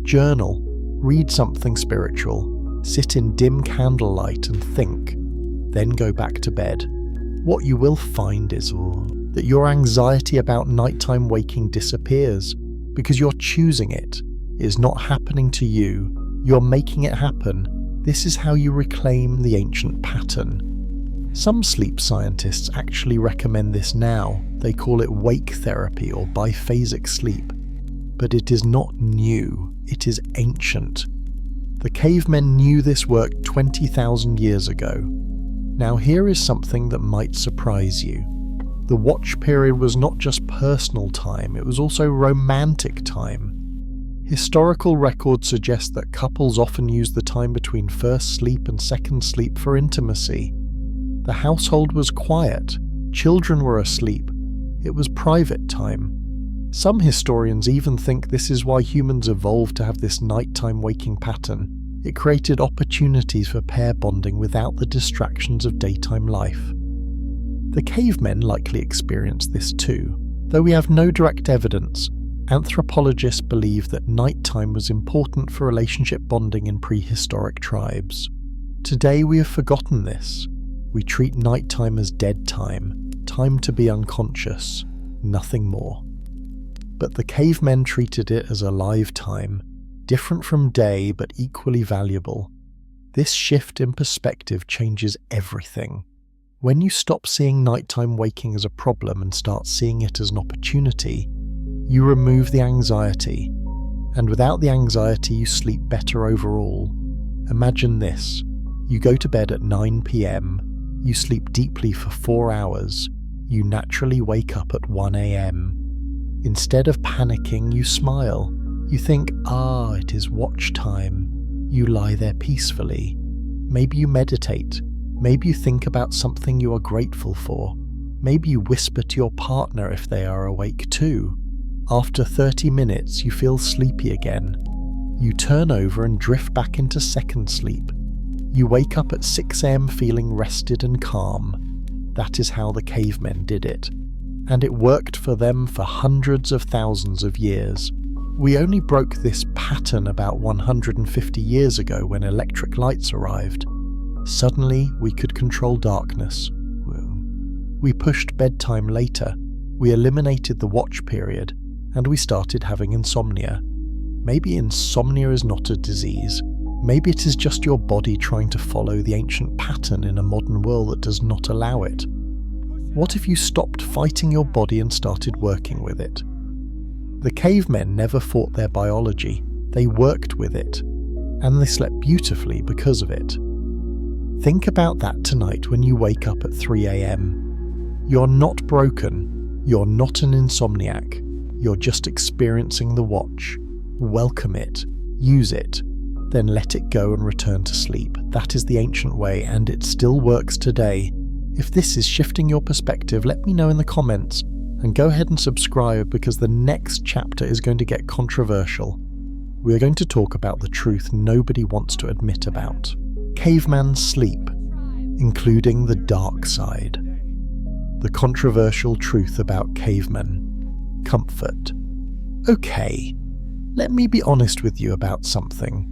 Journal. Read something spiritual. Sit in dim candlelight and think. Then go back to bed. What you will find is that your anxiety about nighttime waking disappears because you're choosing it. It is not happening to you. You're making it happen. This is how you reclaim the ancient pattern. Some sleep scientists actually recommend this now. They call it wake therapy or biphasic sleep. But it is not new. It is ancient. The cavemen knew this worked 20,000 years ago. Now here is something that might surprise you. The watch period was not just personal time, it was also romantic time. Historical records suggest that couples often use the time between first sleep and second sleep for intimacy. The household was quiet, children were asleep, it was private time. Some historians even think this is why humans evolved to have this nighttime waking pattern. It created opportunities for pair bonding without the distractions of daytime life. The cavemen likely experienced this too. Though we have no direct evidence, anthropologists believe that nighttime was important for relationship bonding in prehistoric tribes. Today we have forgotten this. We treat nighttime as dead time, time to be unconscious, nothing more. But the cavemen treated it as alive time, different from day but equally valuable. This shift in perspective changes everything. When you stop seeing nighttime waking as a problem and start seeing it as an opportunity, you remove the anxiety, and without the anxiety you sleep better overall. Imagine this. You go to bed at 9 p.m, you sleep deeply for 4 hours, you naturally wake up at 1 a.m. Instead of panicking, you smile. You think, it is watch time. You lie there peacefully. Maybe you meditate. Maybe you think about something you are grateful for. Maybe you whisper to your partner if they are awake too. After 30 minutes, you feel sleepy again. You turn over and drift back into second sleep. You wake up at 6 a.m. feeling rested and calm. That is how the cavemen did it. And it worked for them for hundreds of thousands of years. We only broke this pattern about 150 years ago when electric lights arrived. Suddenly, we could control darkness. We pushed bedtime later. We eliminated the watch period. And we started having insomnia. Maybe insomnia is not a disease. Maybe it is just your body trying to follow the ancient pattern in a modern world that does not allow it. What if you stopped fighting your body and started working with it? The cavemen never fought their biology. They worked with it. And they slept beautifully because of it. Think about that tonight when you wake up at 3 a.m. You're not broken. You're not an insomniac. You're just experiencing the watch. Welcome it, use it, then let it go and return to sleep. That is the ancient way, and it still works today. If this is shifting your perspective, let me know in the comments, and go ahead and subscribe because the next chapter is going to get controversial. we are going to talk about the truth nobody wants to admit about. Caveman sleep, including the dark side. The controversial truth about cavemen. Comfort. Okay, let me be honest with you about something.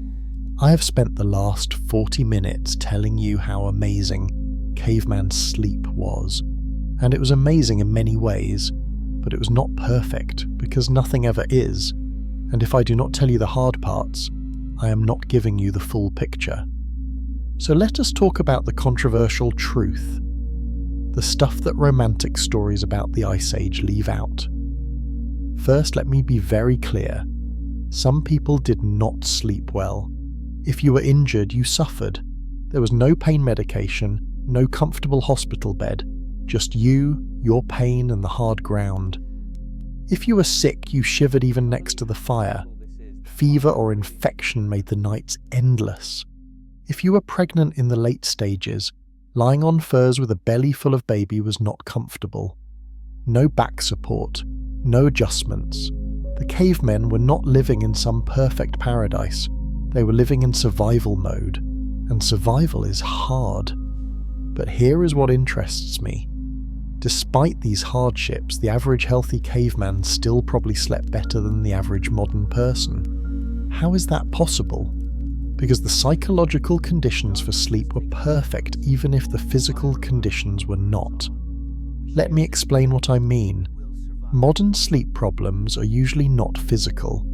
I have spent the last 40 minutes telling you how amazing caveman sleep was. And it was amazing in many ways, but it was not perfect because nothing ever is. And if I do not tell you the hard parts, I am not giving you the full picture. So let us talk about the controversial truth. The stuff that romantic stories about the Ice Age leave out. First, let me be very clear. Some people did not sleep well. If you were injured, you suffered. There was no pain medication, no comfortable hospital bed, just you, your pain, and the hard ground. If you were sick, you shivered even next to the fire. Fever or infection made the nights endless. If you were pregnant in the late stages, lying on furs with a belly full of baby was not comfortable. No back support, no adjustments. The cavemen were not living in some perfect paradise. They were living in survival mode, and survival is hard. But here is what interests me. Despite these hardships, the average healthy caveman still probably slept better than the average modern person. How is that possible? Because the psychological conditions for sleep were perfect even if the physical conditions were not. Let me explain what I mean. Modern sleep problems are usually not physical.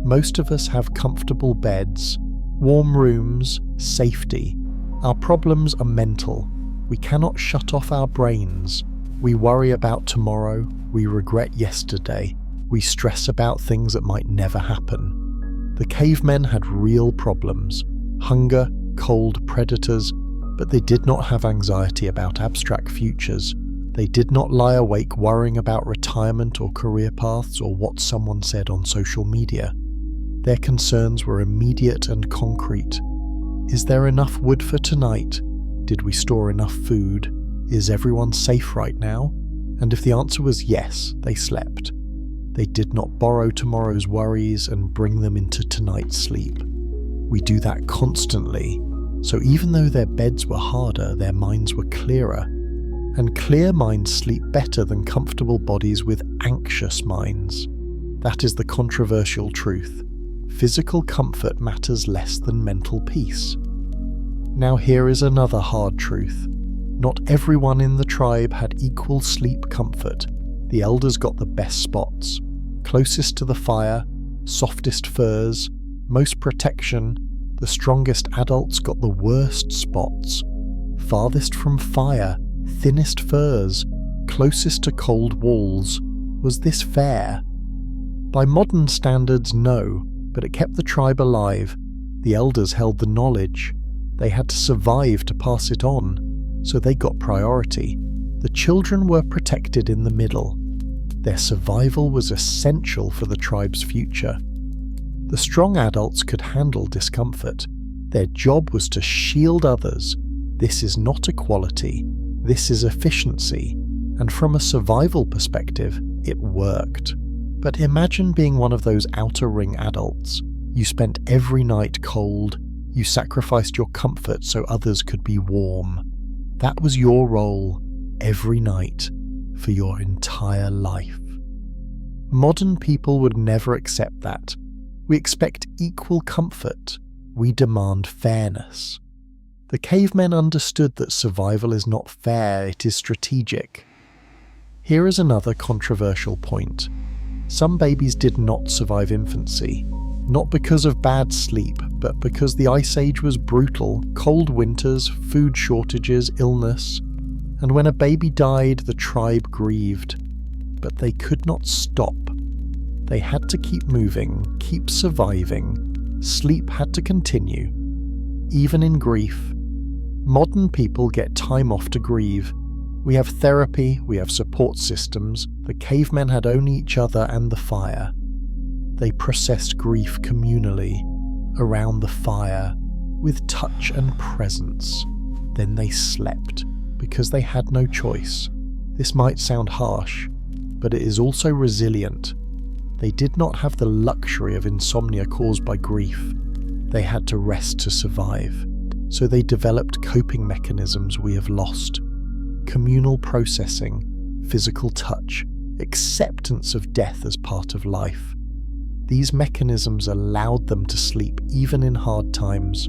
Most of us have comfortable beds, warm rooms, safety. Our problems are mental. We cannot shut off our brains. We worry about tomorrow. We regret yesterday. We stress about things that might never happen. The cavemen had real problems. Hunger, cold, predators, but they did not have anxiety about abstract futures. They did not lie awake worrying about retirement or career paths or what someone said on social media. Their concerns were immediate and concrete. Is there enough wood for tonight? Did we store enough food? Is everyone safe right now? And if the answer was yes, they slept. They did not borrow tomorrow's worries and bring them into tonight's sleep. We do that constantly, so even though their beds were harder, their minds were clearer. And clear minds sleep better than comfortable bodies with anxious minds. That is the controversial truth. Physical comfort matters less than mental peace. Now here is another hard truth. Not everyone in the tribe had equal sleep comfort. The elders got the best spots, closest to the fire, softest furs, most protection. The strongest adults got the worst spots, farthest from fire, thinnest furs, closest to cold walls. Was this fair? By modern standards, no, but it kept the tribe alive. The elders held the knowledge. They had to survive to pass it on, so they got priority. The children were protected in the middle. Their survival was essential for the tribe's future. The strong adults could handle discomfort. Their job was to shield others. This is not equality. This is efficiency, and from a survival perspective, it worked. But imagine being one of those outer ring adults. You spent every night cold, you sacrificed your comfort so others could be warm. That was your role, every night, for your entire life. Modern people would never accept that. We expect equal comfort. We demand fairness. The cavemen understood that survival is not fair, it is strategic. Here is another controversial point. Some babies did not survive infancy, not because of bad sleep, but because the Ice Age was brutal, cold winters, food shortages, illness, and when a baby died, the tribe grieved. But they could not stop. They had to keep moving, keep surviving. Sleep had to continue, even in grief. Modern people get time off to grieve. We have therapy, we have support systems. The cavemen had only each other and the fire. They processed grief communally, around the fire, with touch and presence. Then they slept, because they had no choice. This might sound harsh, but it is also resilient. They did not have the luxury of insomnia caused by grief. They had to rest to survive, so they developed coping mechanisms we have lost. Communal processing, physical touch, acceptance of death as part of life. These mechanisms allowed them to sleep even in hard times.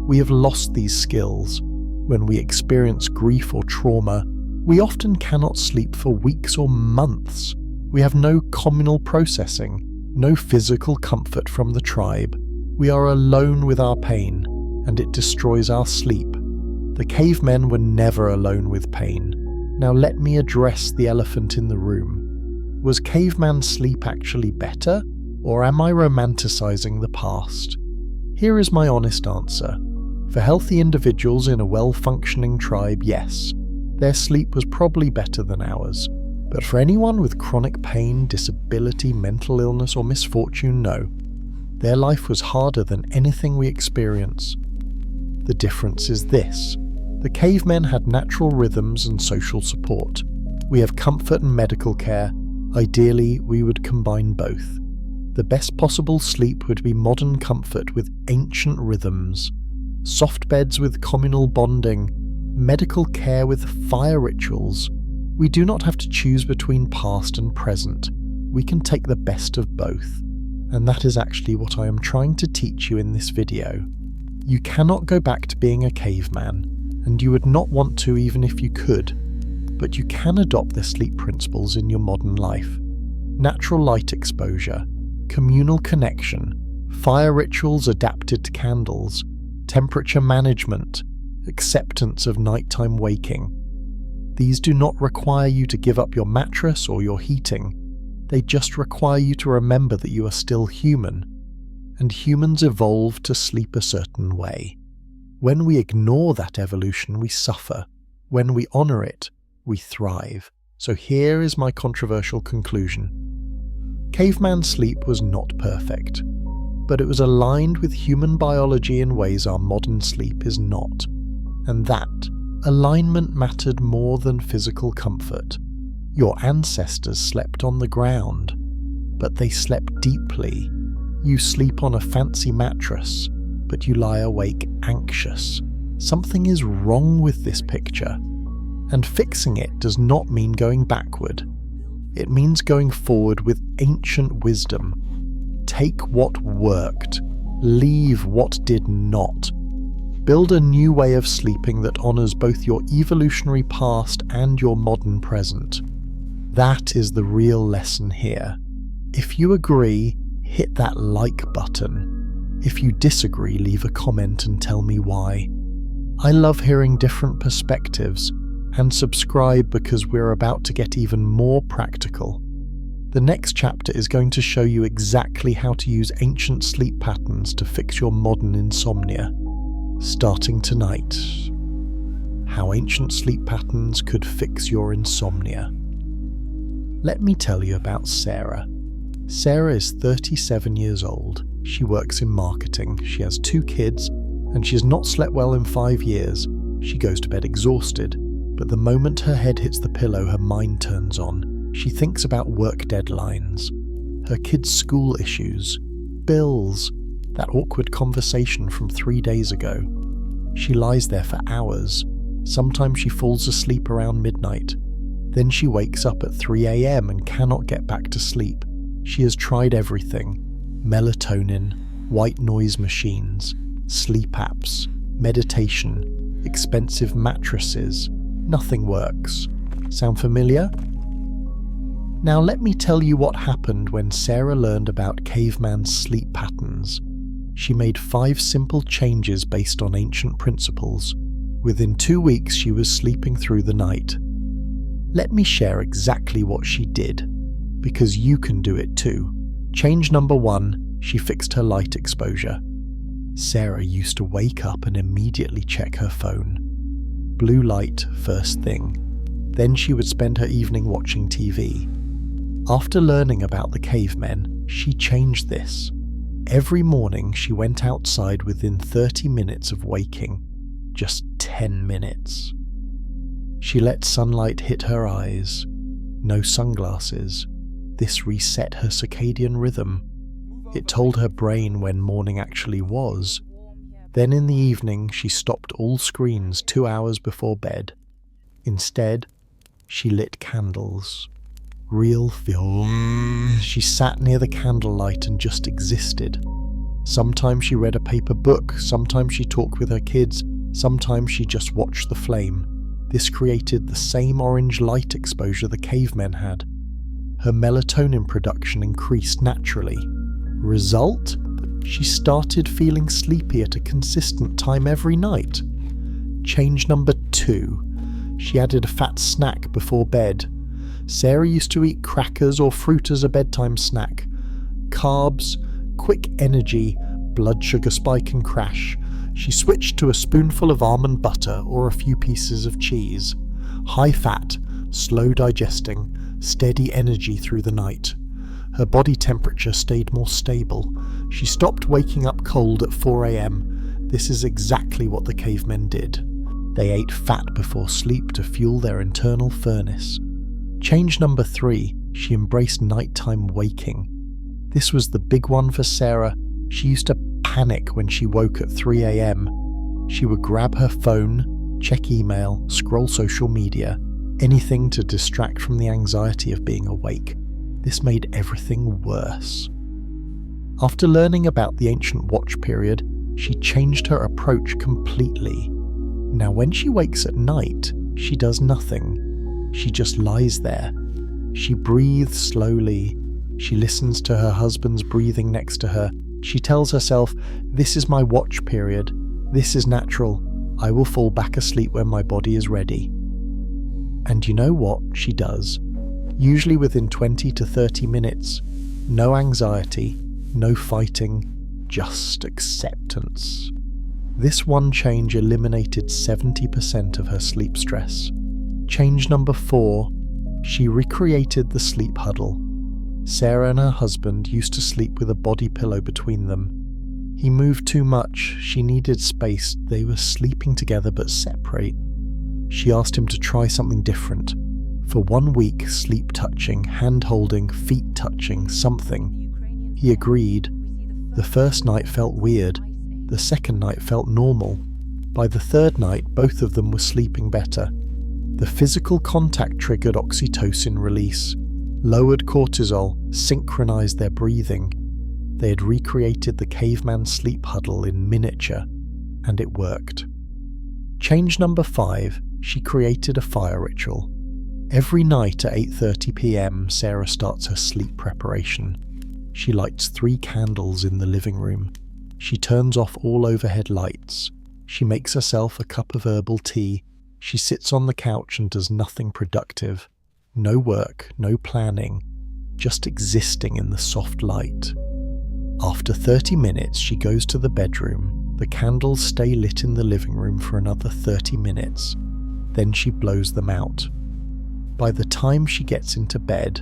We have lost these skills. When we experience grief or trauma, we often cannot sleep for weeks or months. We have no communal processing, no physical comfort from the tribe. We are alone with our pain, and it destroys our sleep. The cavemen were never alone with pain. Now let me address the elephant in the room. Was caveman sleep actually better, or am I romanticizing the past? Here is my honest answer. For healthy individuals in a well-functioning tribe, yes, their sleep was probably better than ours. But for anyone with chronic pain, disability, mental illness, or misfortune, no. Their life was harder than anything we experience. The difference is this. The cavemen had natural rhythms and social support. We have comfort and medical care. Ideally, we would combine both. The best possible sleep would be modern comfort with ancient rhythms, soft beds with communal bonding, medical care with fire rituals. We do not have to choose between past and present. We can take the best of both. And that is actually what I am trying to teach you in this video. You cannot go back to being a caveman, and you would not want to even if you could, but you can adopt the sleep principles in your modern life. Natural light exposure, communal connection, fire rituals adapted to candles, temperature management, acceptance of nighttime waking. These do not require you to give up your mattress or your heating. They just require you to remember that you are still human, and humans evolved to sleep a certain way. When we ignore that evolution, we suffer. When we honor it, we thrive. So here is my controversial conclusion. Caveman sleep was not perfect, but it was aligned with human biology in ways our modern sleep is not. And that alignment mattered more than physical comfort. Your ancestors slept on the ground, but they slept deeply. You sleep on a fancy mattress, but you lie awake anxious. Something is wrong with this picture. And fixing it does not mean going backward. It means going forward with ancient wisdom. Take what worked, leave what did not. Build a new way of sleeping that honors both your evolutionary past and your modern present. That is the real lesson here. If you agree, hit that like button. If you disagree, leave a comment and tell me why. I love hearing different perspectives, and subscribe because we're about to get even more practical. The next chapter is going to show you exactly how to use ancient sleep patterns to fix your modern insomnia. Starting tonight, how ancient sleep patterns could fix your insomnia. Let me tell you about Sarah. Sarah is 37 years old. She works in marketing. She has 2 kids, and she has not slept well in 5 years. She goes to bed exhausted, but the moment her head hits the pillow, her mind turns on. She thinks about work deadlines, her kids' school issues, bills, that awkward conversation from 3 days ago. She lies there for hours. Sometimes she falls asleep around midnight. Then she wakes up at 3 a.m. and cannot get back to sleep. She has tried everything: melatonin, white noise machines, sleep apps, meditation, expensive mattresses. Nothing works. Sound familiar? Now let me tell you what happened when Sarah learned about caveman's sleep patterns. She made 5 simple changes based on ancient principles. Within 2 weeks, she was sleeping through the night. Let me share exactly what she did, because you can do it too. Change number 1, she fixed her light exposure. Sarah used to wake up and immediately check her phone. Blue light first thing. Then she would spend her evening watching TV. After learning about the cavemen, she changed this. Every morning she went outside within 30 minutes of waking. Just 10 minutes. She let sunlight hit her eyes. No sunglasses. This reset her circadian rhythm. It told her brain when morning actually was. Then in the evening, she stopped all screens 2 hours before bed. Instead, she lit candles. Real film. She sat near the candlelight and just existed. Sometimes she read a paper book, sometimes she talked with her kids, sometimes she just watched the flame. This created the same orange light exposure the cavemen had. Her melatonin production increased naturally. Result? She started feeling sleepy at a consistent time every night. Change number 2. She added a fat snack before bed. Sarah used to eat crackers or fruit as a bedtime snack. Carbs, quick energy, blood sugar spike and crash. She switched to a spoonful of almond butter or a few pieces of cheese. High fat, slow digesting, steady energy through the night. Her body temperature stayed more stable. She stopped waking up cold at 4 a.m. This is exactly what the cavemen did. They ate fat before sleep to fuel their internal furnace. Change number 3, she embraced nighttime waking. This was the big one for Sarah. She used to panic when she woke at 3 a.m. She would grab her phone, check email, scroll social media, anything to distract from the anxiety of being awake. This made everything worse. After learning about the ancient watch period, she changed her approach completely. Now when she wakes at night, she does nothing. She just lies there. She breathes slowly. She listens to her husband's breathing next to her. She tells herself, "This is my watch period. This is natural. I will fall back asleep when my body is ready." And you know what she does? Usually within 20 to 30 minutes. No anxiety, no fighting, just acceptance. This one change eliminated 70% of her sleep stress. Change number 4, she recreated the sleep huddle. Sarah and her husband used to sleep with a body pillow between them. He moved too much, she needed space, they were sleeping together but separate. She asked him to try something different. For 1 week, sleep touching, hand holding, feet touching, something. He agreed. The first night felt weird. The second night felt normal. By the third night, both of them were sleeping better. The physical contact triggered oxytocin release, lowered cortisol, synchronized their breathing. They had recreated the caveman sleep huddle in miniature, and it worked. Change number 5, she created a fire ritual. Every night at 8:30 p.m, Sarah starts her sleep preparation. She lights 3 candles in the living room. She turns off all overhead lights. She makes herself a cup of herbal tea. She sits on the couch and does nothing productive. No work, no planning, just existing in the soft light. After 30 minutes, she goes to the bedroom. The candles stay lit in the living room for another 30 minutes. Then she blows them out. By the time she gets into bed,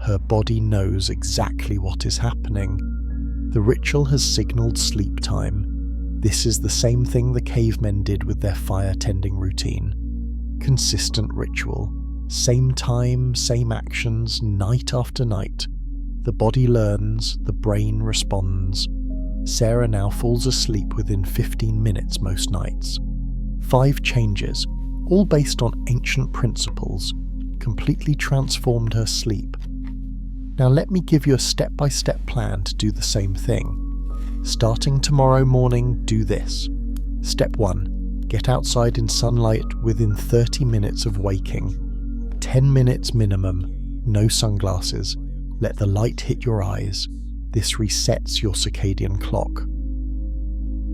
her body knows exactly what is happening. The ritual has signaled sleep time. This is the same thing the cavemen did with their fire tending routine. Consistent ritual. Same time, same actions, night after night. The body learns, the brain responds. Sarah now falls asleep within 15 minutes most nights. 5 changes, all based on ancient principles, completely transformed her sleep. Now let me give you a step-by-step plan to do the same thing. Starting tomorrow morning, do this. Step 1. Get outside in sunlight within 30 minutes of waking. 10 minutes minimum, no sunglasses. Let the light hit your eyes. This resets your circadian clock.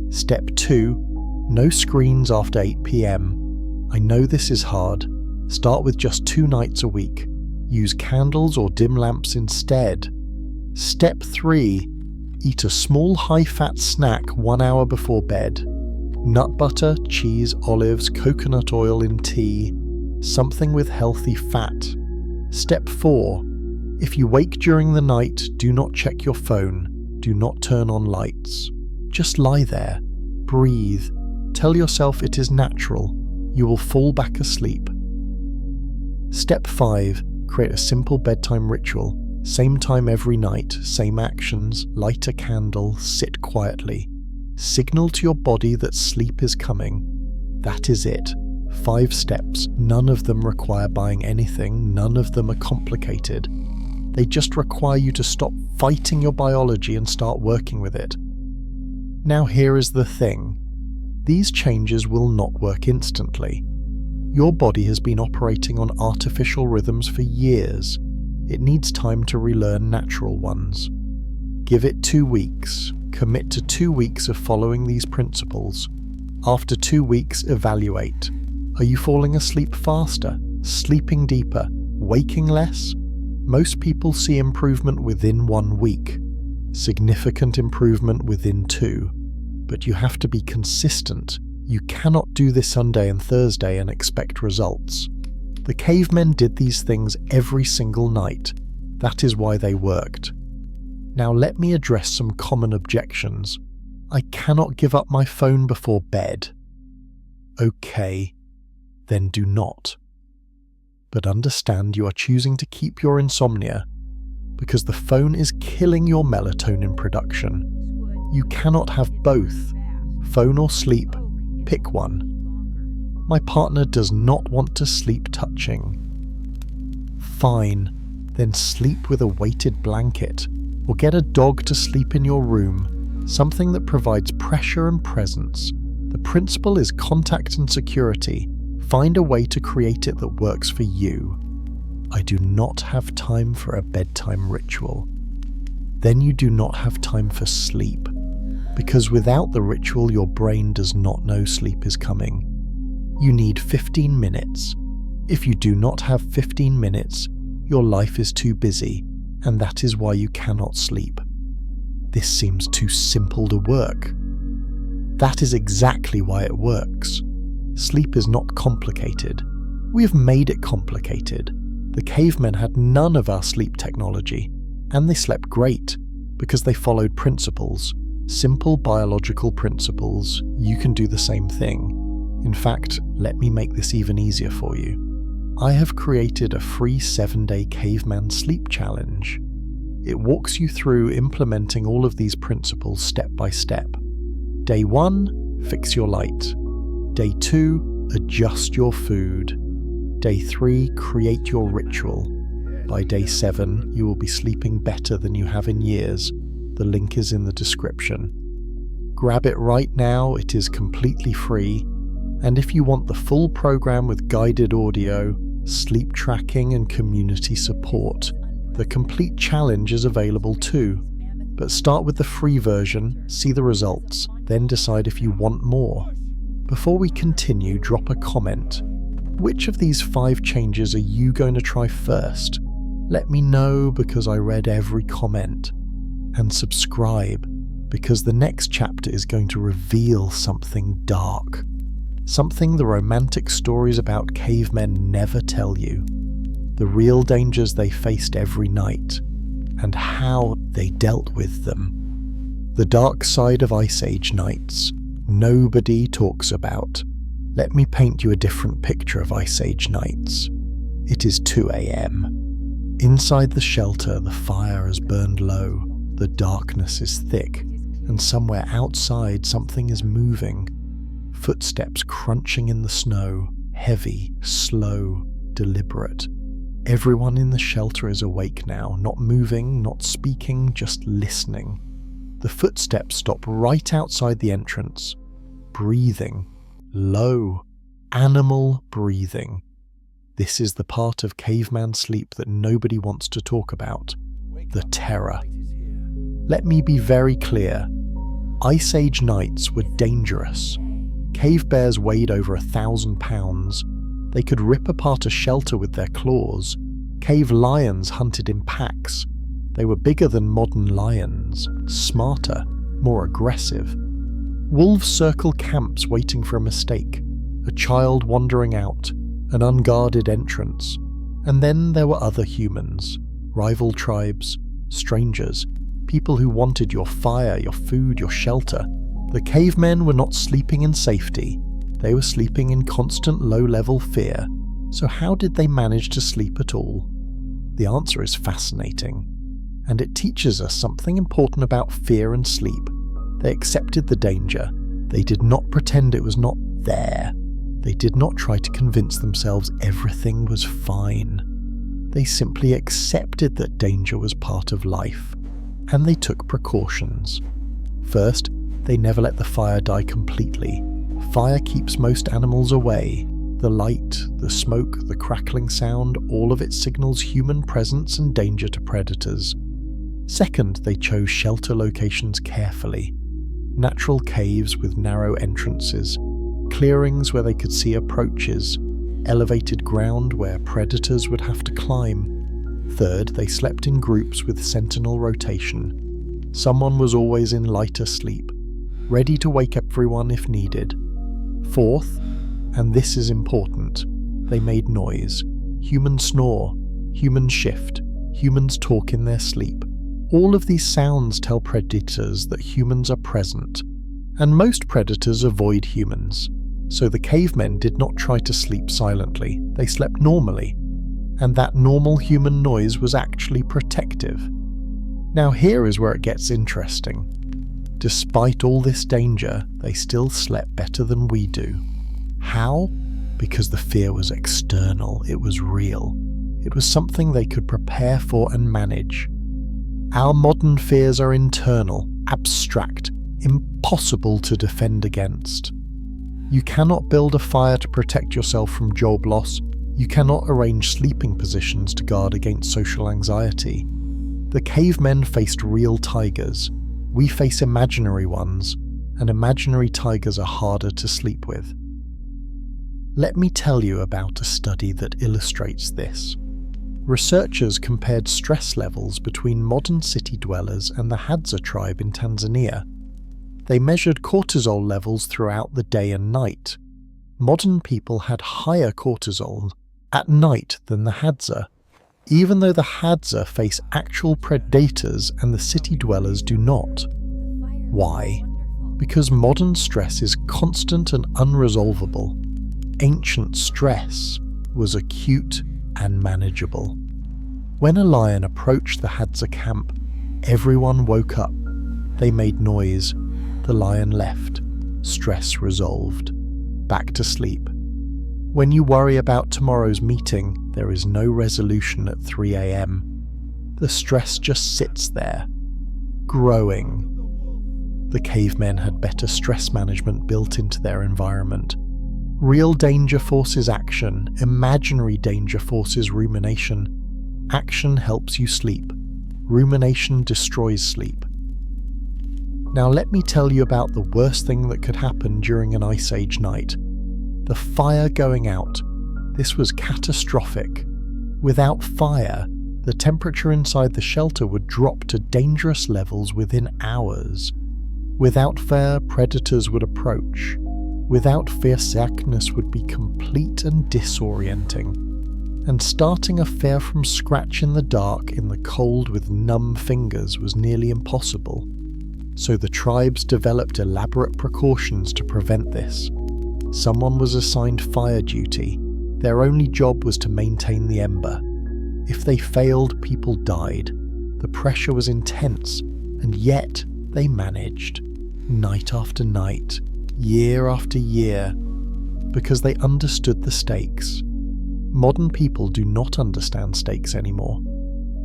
Step 2. No screens after 8 p.m. I know this is hard. Start with just 2 nights a week. Use candles or dim lamps instead. Step 3. Eat a small high-fat snack 1 hour before bed. Nut butter, cheese, olives, coconut oil in tea. Something with healthy fat. Step 4. If you wake during the night, do not check your phone. Do not turn on lights. Just lie there. Breathe. Tell yourself it is natural. You will fall back asleep. Step 5. Create a simple bedtime ritual. Same time every night, same actions, light a candle, sit quietly. Signal to your body that sleep is coming. That is it. 5 steps, none of them require buying anything, none of them are complicated. They just require you to stop fighting your biology and start working with it. Now here is the thing. These changes will not work instantly. Your body has been operating on artificial rhythms for years. It needs time to relearn natural ones. Give it 2 weeks. Commit to 2 weeks of following these principles. After 2 weeks, evaluate. Are you falling asleep faster, sleeping deeper, waking less? Most people see improvement within 1 week, significant improvement within 2. But you have to be consistent. You cannot do this Sunday and Thursday and expect results. The cavemen did these things every single night. That is why they worked. Now let me address some common objections. I cannot give up my phone before bed. Okay, then do not. But understand you are choosing to keep your insomnia because the phone is killing your melatonin production. You cannot have both. Phone or sleep, pick one. My partner does not want to sleep touching. Fine, then sleep with a weighted blanket, or get a dog to sleep in your room, something that provides pressure and presence. The principle is contact and security. Find a way to create it that works for you. I do not have time for a bedtime ritual. Then you do not have time for sleep, because without the ritual your brain does not know sleep is coming. You need 15 minutes. If you do not have 15 minutes, your life is too busy, and that is why you cannot sleep. This seems too simple to work. That is exactly why it works. Sleep is not complicated. We have made it complicated. The cavemen had none of our sleep technology, and they slept great because they followed principles, simple biological principles. You can do the same thing. In fact, let me make this even easier for you. I have created a free 7-day caveman sleep challenge. It walks you through implementing all of these principles step by step. Day 1, fix your light. Day 2, adjust your food. Day 3, create your ritual. By day 7, you will be sleeping better than you have in years. The link is in the description. Grab it right now, it is completely free. And if you want the full program with guided audio, sleep tracking and community support, the complete challenge is available too. But start with the free version, see the results, then decide if you want more. Before we continue, drop a comment. Which of these 5 changes are you going to try first? Let me know because I read every comment. And subscribe because the next chapter is going to reveal something dark. Something the romantic stories about cavemen never tell you. The real dangers they faced every night, and how they dealt with them. The dark side of Ice Age nights nobody talks about. Let me paint you a different picture of Ice Age nights. It is 2 a.m. Inside the shelter, the fire has burned low, the darkness is thick, and somewhere outside something is moving. Footsteps crunching in the snow, heavy, slow, deliberate. Everyone in the shelter is awake now, not moving, not speaking, just listening. The footsteps stop right outside the entrance. Breathing. Low. Animal breathing. This is the part of caveman sleep that nobody wants to talk about. The terror. Let me be very clear. Ice Age nights were dangerous. Cave bears weighed over 1,000 pounds. They could rip apart a shelter with their claws. Cave lions hunted in packs. They were bigger than modern lions, smarter, more aggressive. Wolves circle camps waiting for a mistake, a child wandering out, an unguarded entrance. And then there were other humans, rival tribes, strangers, people who wanted your fire, your food, your shelter. The cavemen were not sleeping in safety. They were sleeping in constant low-level fear. So how did they manage to sleep at all? The answer is fascinating. and it teaches us something important about fear and sleep. They accepted the danger. They did not pretend it was not there. They did not try to convince themselves everything was fine. They simply accepted that danger was part of life, and they took precautions. First, they never let the fire die completely. Fire keeps most animals away. The light, the smoke, the crackling sound, all of it signals human presence and danger to predators. Second, they chose shelter locations carefully. Natural caves with narrow entrances, clearings where they could see approaches, elevated ground where predators would have to climb. Third, they slept in groups with sentinel rotation. Someone was always in lighter sleep, ready to wake everyone if needed. Fourth, and this is important, they made noise. Humans snore, humans shift, humans talk in their sleep. All of these sounds tell predators that humans are present, and most predators avoid humans. So the cavemen did not try to sleep silently, they slept normally, and that normal human noise was actually protective. Now here is where it gets interesting. Despite all this danger, they still slept better than we do. How? Because the fear was external, it was real. It was something they could prepare for and manage. Our modern fears are internal, abstract, impossible to defend against. You cannot build a fire to protect yourself from job loss. You cannot arrange sleeping positions to guard against social anxiety. The cavemen faced real tigers. We face imaginary ones, and imaginary tigers are harder to sleep with. Let me tell you about a study that illustrates this. Researchers compared stress levels between modern city dwellers and the Hadza tribe in Tanzania. They measured cortisol levels throughout the day and night. Modern people had higher cortisol at night than the Hadza, even though the Hadza face actual predators and the city dwellers do not. Why? Because modern stress is constant and unresolvable. Ancient stress was acute and manageable. When a lion approached the Hadza camp, everyone woke up. They made noise. The lion left. Stress resolved. Back to sleep. When you worry about tomorrow's meeting, there is no resolution at 3 a.m. The stress just sits there, growing. The cavemen had better stress management built into their environment. Real danger forces action, imaginary danger forces rumination. Action helps you sleep. Rumination destroys sleep. Now let me tell you about the worst thing that could happen during an Ice Age night. The fire going out. This was catastrophic. Without fire, the temperature inside the shelter would drop to dangerous levels within hours. Without fire, predators would approach. Without fear, sickness would be complete and disorienting. And starting a fire from scratch in the dark, in the cold with numb fingers was nearly impossible. So the tribes developed elaborate precautions to prevent this. Someone was assigned fire duty. Their only job was to maintain the ember. If they failed, people died. The pressure was intense, and yet they managed. Night after night, year after year, because they understood the stakes. Modern people do not understand stakes anymore.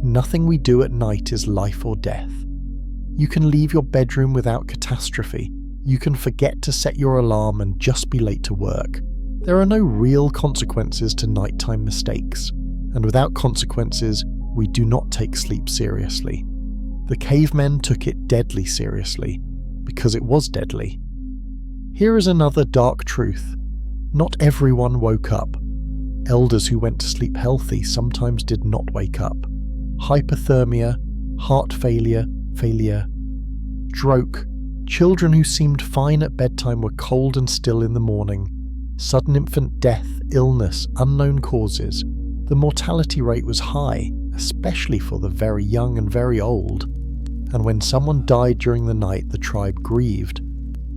Nothing we do at night is life or death. You can leave your bedroom without catastrophe. You can forget to set your alarm and just be late to work. There are no real consequences to nighttime mistakes, and without consequences, we do not take sleep seriously. The cavemen took it deadly seriously, because it was deadly. Here is another dark truth. Not everyone woke up. Elders who went to sleep healthy sometimes did not wake up. Hypothermia, heart failure, stroke. Children who seemed fine at bedtime were cold and still in the morning. Sudden infant death, illness, unknown causes. The mortality rate was high, especially for the very young and very old. And when someone died during the night, the tribe grieved.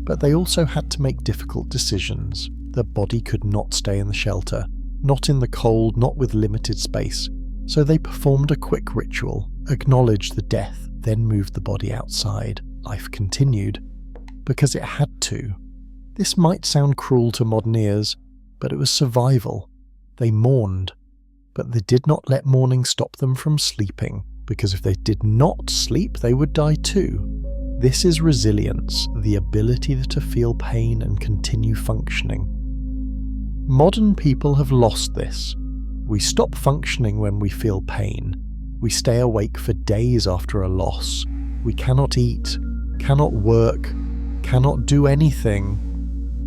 But they also had to make difficult decisions. The body could not stay in the shelter, not in the cold, not with limited space. So they performed a quick ritual. Acknowledge the death, then moved the body outside. Life continued, because it had to. This might sound cruel to modern ears, but it was survival. They mourned, but they did not let mourning stop them from sleeping, because if they did not sleep, they would die too. This is resilience, the ability to feel pain and continue functioning. Modern people have lost this. We stop functioning when we feel pain. We stay awake for days after a loss. We cannot eat, cannot work, cannot do anything.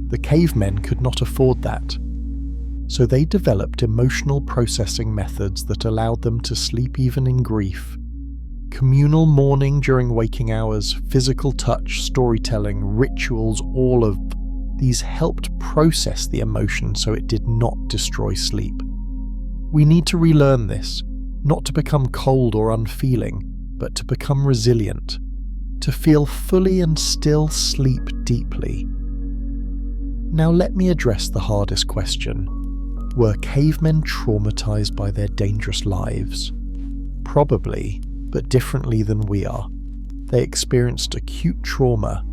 The cavemen could not afford that. So they developed emotional processing methods that allowed them to sleep even in grief. Communal mourning during waking hours, physical touch, storytelling, rituals, all of these helped process the emotion so it did not destroy sleep. We need to relearn this, not to become cold or unfeeling, but to become resilient, to feel fully and still sleep deeply. Now let me address the hardest question. Were cavemen traumatized by their dangerous lives? Probably, but differently than we are. They experienced acute trauma,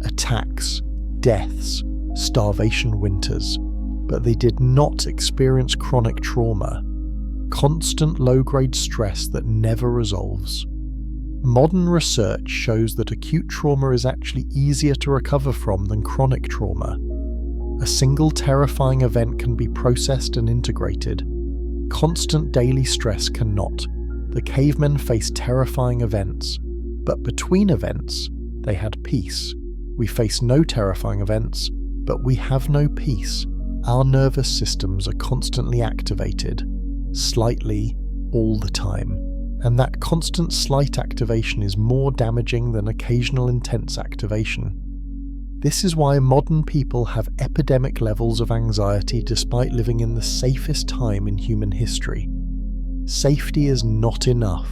attacks, deaths, starvation winters, but they did not experience chronic trauma, constant low-grade stress that never resolves. Modern research shows that acute trauma is actually easier to recover from than chronic trauma. A single terrifying event can be processed and integrated. Constant daily stress cannot. The cavemen faced terrifying events, but between events, they had peace. We face no terrifying events, but we have no peace. Our nervous systems are constantly activated, slightly, all the time. And that constant slight activation is more damaging than occasional intense activation. This is why modern people have epidemic levels of anxiety despite living in the safest time in human history. Safety is not enough.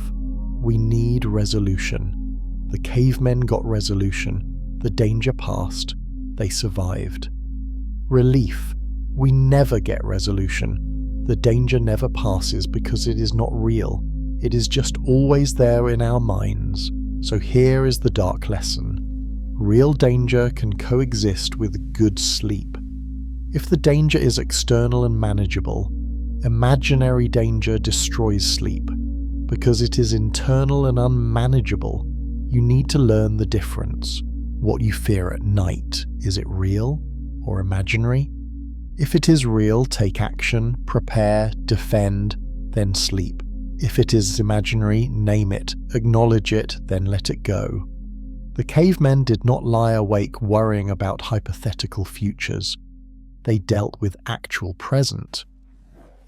We need resolution. The cavemen got resolution. The danger passed. They survived. Relief. We never get resolution. The danger never passes because it is not real. It is just always there in our minds. So here is the dark lesson. Real danger can coexist with good sleep. If the danger is external and manageable, imaginary danger destroys sleep. Because it is internal and unmanageable, you need to learn the difference. What you fear at night, is it real or imaginary? If it is real, take action, prepare, defend, then sleep. If it is imaginary, name it, acknowledge it, then let it go. The cavemen did not lie awake worrying about hypothetical futures. They dealt with actual present.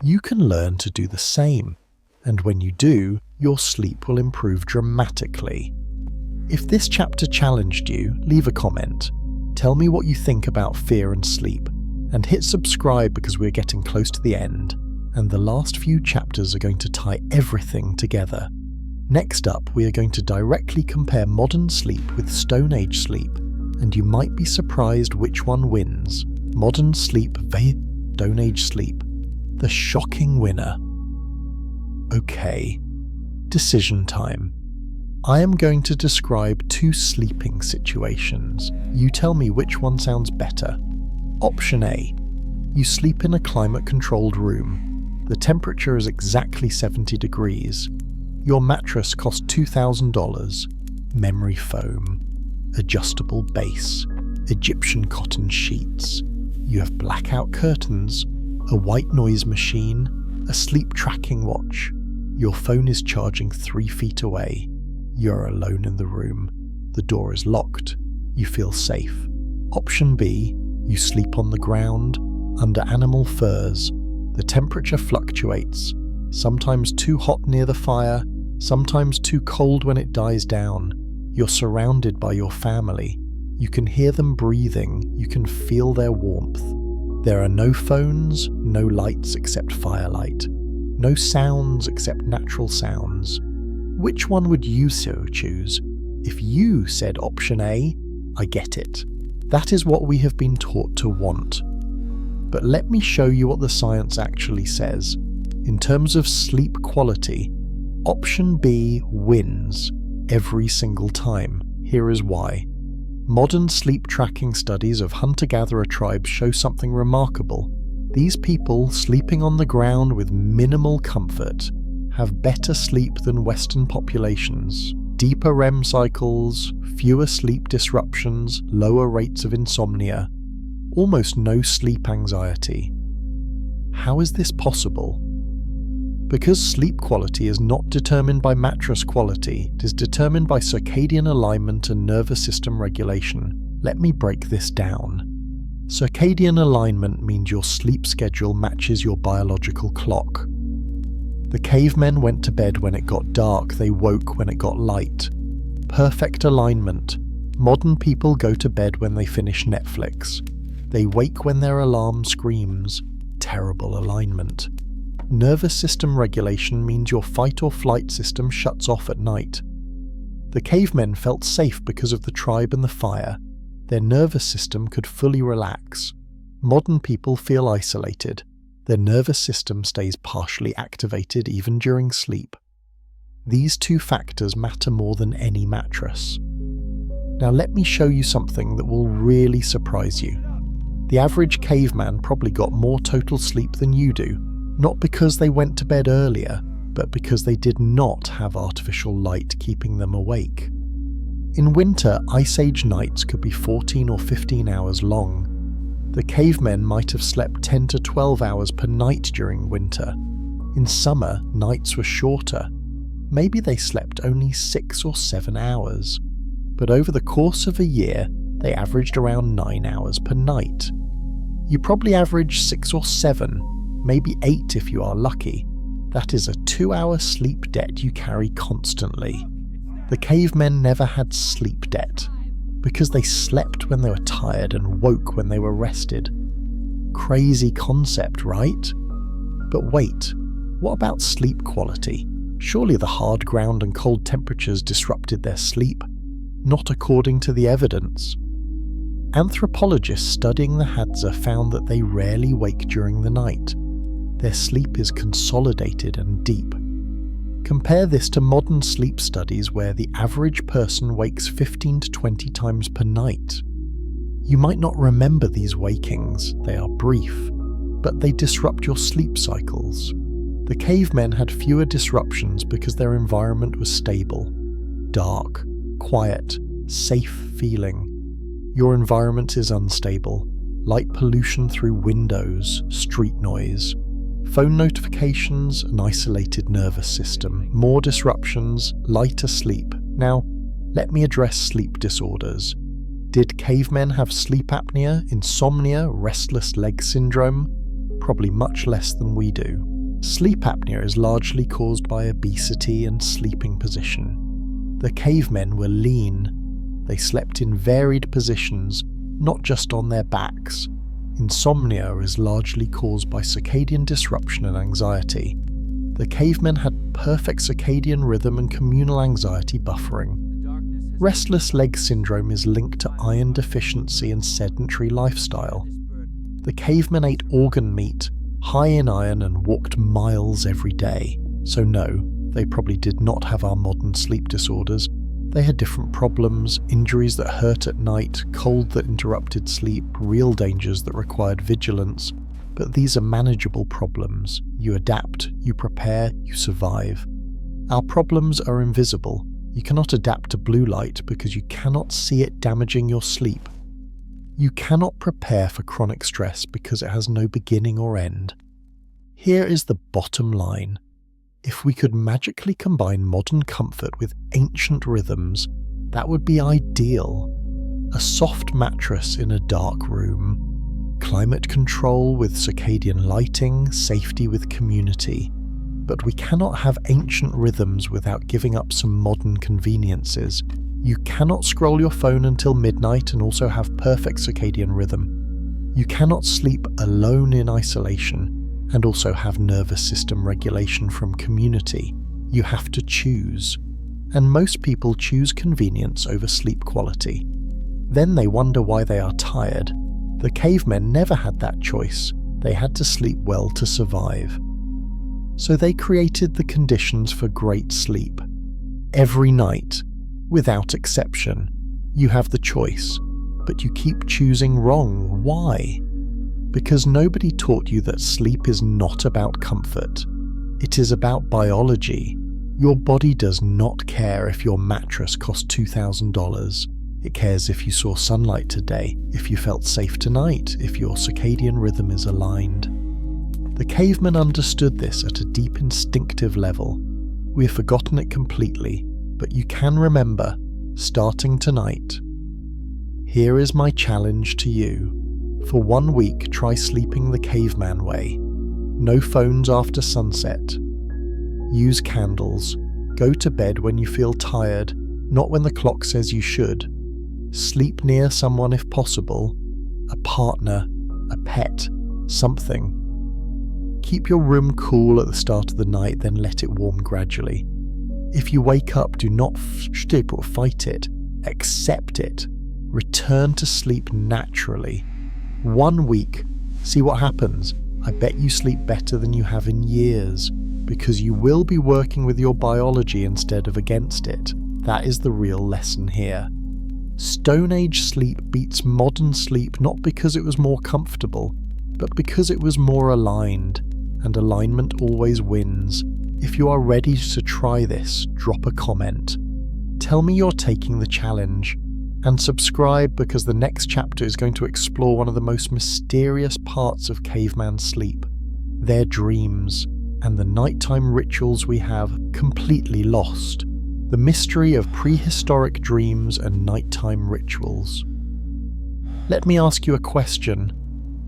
You can learn to do the same, and when you do, your sleep will improve dramatically. If this chapter challenged you, leave a comment. Tell me what you think about fear and sleep, and hit subscribe because we're getting close to the end, and the last few chapters are going to tie everything together. Next up, we are going to directly compare modern sleep with Stone Age sleep, and you might be surprised which one wins. Modern sleep vs. Stone Age sleep. The shocking winner. Okay, decision time. I am going to describe two sleeping situations. You tell me which one sounds better. Option A. You sleep in a climate-controlled room. The temperature is exactly 70 degrees. Your mattress costs $2,000. Memory foam. Adjustable base. Egyptian cotton sheets. You have blackout curtains. A white noise machine. A sleep tracking watch. Your phone is charging 3 feet away. You're alone in the room. The door is locked. You feel safe. Option B. You sleep on the ground, under animal furs. The temperature fluctuates, sometimes too hot near the fire, sometimes too cold when it dies down. You're surrounded by your family. You can hear them breathing, you can feel their warmth. There are no phones, no lights except firelight, no sounds except natural sounds. Which one would you so choose? If you said option A, I get it. That is what we have been taught to want. But let me show you what the science actually says. In terms of sleep quality, Option B wins every single time. Here is why. Modern sleep tracking studies of hunter-gatherer tribes show something remarkable. These people, sleeping on the ground with minimal comfort, have better sleep than Western populations. Deeper REM cycles, fewer sleep disruptions, lower rates of insomnia, almost no sleep anxiety. How is this possible? Because sleep quality is not determined by mattress quality, it is determined by circadian alignment and nervous system regulation. Let me break this down. Circadian alignment means your sleep schedule matches your biological clock. The cavemen went to bed when it got dark, they woke when it got light. Perfect alignment. Modern people go to bed when they finish Netflix. They wake when their alarm screams. Terrible alignment. Nervous system regulation means your fight or flight system shuts off at night. The cavemen felt safe because of the tribe and the fire. Their nervous system could fully relax. Modern people feel isolated. Their nervous system stays partially activated even during sleep. These two factors matter more than any mattress. Now let me show you something that will really surprise you. The average caveman probably got more total sleep than you do. Not because they went to bed earlier, but because they did not have artificial light keeping them awake. In winter, Ice Age nights could be 14 or 15 hours long. The cavemen might have slept 10 to 12 hours per night during winter. In summer, nights were shorter. Maybe they slept only 6 or 7 hours. But over the course of a year, they averaged around 9 hours per night. You probably average 6 or 7, maybe 8 if you are lucky. That is a 2-hour sleep debt you carry constantly. The cavemen never had sleep debt, because they slept when they were tired and woke when they were rested. Crazy concept, right? But wait, what about sleep quality? Surely the hard ground and cold temperatures disrupted their sleep. Not according to the evidence. Anthropologists studying the Hadza found that they rarely wake during the night. Their sleep is consolidated and deep. Compare this to modern sleep studies where the average person wakes 15 to 20 times per night. You might not remember these wakings, they are brief, but they disrupt your sleep cycles. The cavemen had fewer disruptions because their environment was stable. Dark, quiet, safe feeling. Your environment is unstable. Light pollution through windows, street noise, phone notifications, an isolated nervous system, more disruptions, lighter sleep. Now, let me address sleep disorders. Did cavemen have sleep apnea, insomnia, restless leg syndrome? Probably much less than we do. Sleep apnea is largely caused by obesity and sleeping position. The cavemen were lean. They slept in varied positions, not just on their backs. Insomnia is largely caused by circadian disruption and anxiety. The cavemen had perfect circadian rhythm and communal anxiety buffering. Restless leg syndrome is linked to iron deficiency and sedentary lifestyle. The cavemen ate organ meat, high in iron, and walked miles every day. So no, they probably did not have our modern sleep disorders. They had different problems, injuries that hurt at night, cold that interrupted sleep, real dangers that required vigilance. But these are manageable problems. You adapt, you prepare, you survive. Our problems are invisible. You cannot adapt to blue light because you cannot see it damaging your sleep. You cannot prepare for chronic stress because it has no beginning or end. Here is the bottom line. If we could magically combine modern comfort with ancient rhythms, that would be ideal. A soft mattress in a dark room, climate control with circadian lighting, safety with community. But we cannot have ancient rhythms without giving up some modern conveniences. You cannot scroll your phone until midnight and also have perfect circadian rhythm. You cannot sleep alone in isolation and also have nervous system regulation from community. You have to choose. And most people choose convenience over sleep quality. Then they wonder why they are tired. The cavemen never had that choice. They had to sleep well to survive. So they created the conditions for great sleep. Every night, without exception, you have the choice, but you keep choosing wrong. Why? Because nobody taught you that sleep is not about comfort. It is about biology. Your body does not care if your mattress cost $2,000. It cares if you saw sunlight today, if you felt safe tonight, if your circadian rhythm is aligned. The cavemen understood this at a deep instinctive level. We have forgotten it completely, but you can remember, starting tonight. Here is my challenge to you. For 1 week, try sleeping the caveman way. No phones after sunset. Use candles. Go to bed when you feel tired, not when the clock says you should. Sleep near someone if possible. A partner, a pet, something. Keep your room cool at the start of the night, then let it warm gradually. If you wake up, do not fight it. Accept it. Return to sleep naturally. 1 week. See what happens. I bet you sleep better than you have in years, because you will be working with your biology instead of against it. That is the real lesson here. Stone Age sleep beats modern sleep not because it was more comfortable, but because it was more aligned, and alignment always wins. If you are ready to try this, drop a comment. Tell me you're taking the challenge, and subscribe because the next chapter is going to explore one of the most mysterious parts of caveman sleep, their dreams, and the nighttime rituals we have completely lost. The mystery of prehistoric dreams and nighttime rituals. Let me ask you a question.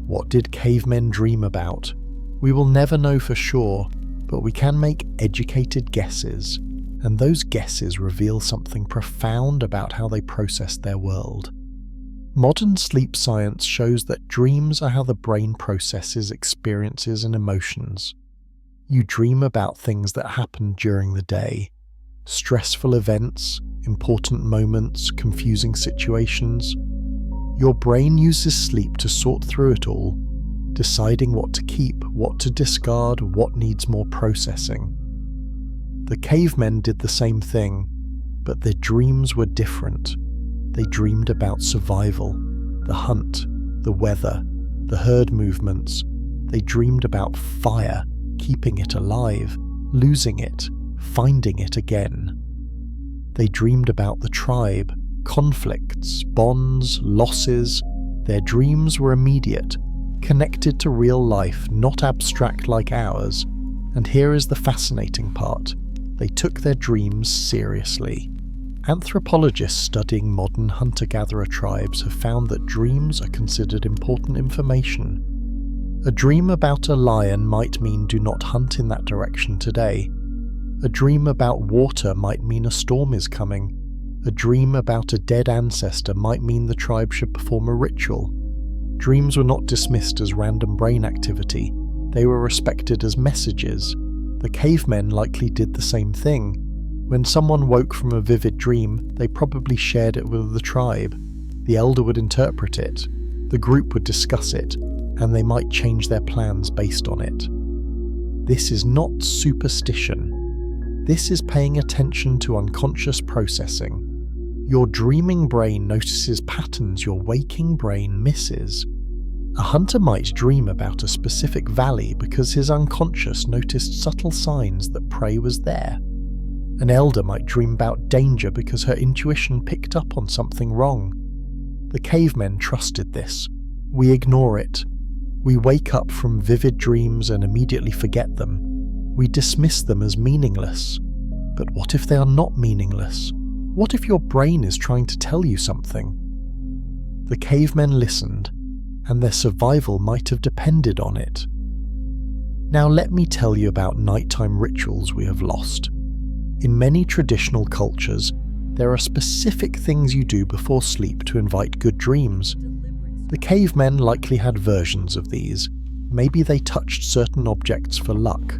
What did cavemen dream about? We will never know for sure, but we can make educated guesses, and those guesses reveal something profound about how they process their world. Modern sleep science shows that dreams are how the brain processes experiences and emotions. You dream about things that happen during the day. Stressful events, important moments, confusing situations. Your brain uses sleep to sort through it all, deciding what to keep, what to discard, what needs more processing. The cavemen did the same thing, but their dreams were different. They dreamed about survival, the hunt, the weather, the herd movements. They dreamed about fire, keeping it alive, losing it, finding it again. They dreamed about the tribe, conflicts, bonds, losses. Their dreams were immediate, connected to real life, not abstract like ours. And here is the fascinating part. They took their dreams seriously. Anthropologists studying modern hunter-gatherer tribes have found that dreams are considered important information. A dream about a lion might mean do not hunt in that direction today. A dream about water might mean a storm is coming. A dream about a dead ancestor might mean the tribe should perform a ritual. Dreams were not dismissed as random brain activity. They were respected as messages. The cavemen likely did the same thing. When someone woke from a vivid dream, they probably shared it with the tribe. The elder would interpret it. The group would discuss it, and they might change their plans based on it. This is not superstition. This is paying attention to unconscious processing. Your dreaming brain notices patterns your waking brain misses. A hunter might dream about a specific valley because his unconscious noticed subtle signs that prey was there. An elder might dream about danger because her intuition picked up on something wrong. The cavemen trusted this. We ignore it. We wake up from vivid dreams and immediately forget them. We dismiss them as meaningless. But what if they are not meaningless? What if your brain is trying to tell you something? The cavemen listened, and their survival might have depended on it. Now let me tell you about nighttime rituals we have lost. In many traditional cultures, there are specific things you do before sleep to invite good dreams. The cavemen likely had versions of these. Maybe they touched certain objects for luck.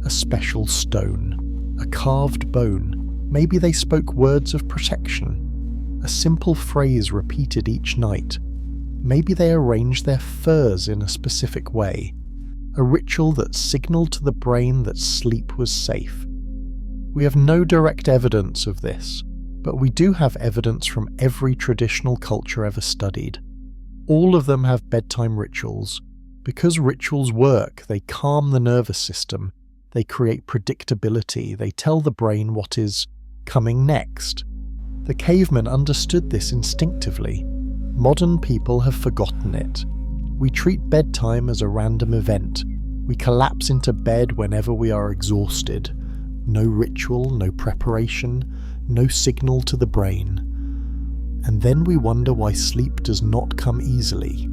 A special stone, a carved bone. Maybe they spoke words of protection. A simple phrase repeated each night. Maybe they arranged their furs in a specific way. a ritual that signaled to the brain that sleep was safe. We have no direct evidence of this, but we do have evidence from every traditional culture ever studied. All of them have bedtime rituals. Because rituals work, they calm the nervous system, they create predictability, they tell the brain what is coming next. The cavemen understood this instinctively. Modern people have forgotten it. We treat bedtime as a random event. We collapse into bed whenever we are exhausted. No ritual, no preparation, no signal to the brain. And then we wonder why sleep does not come easily.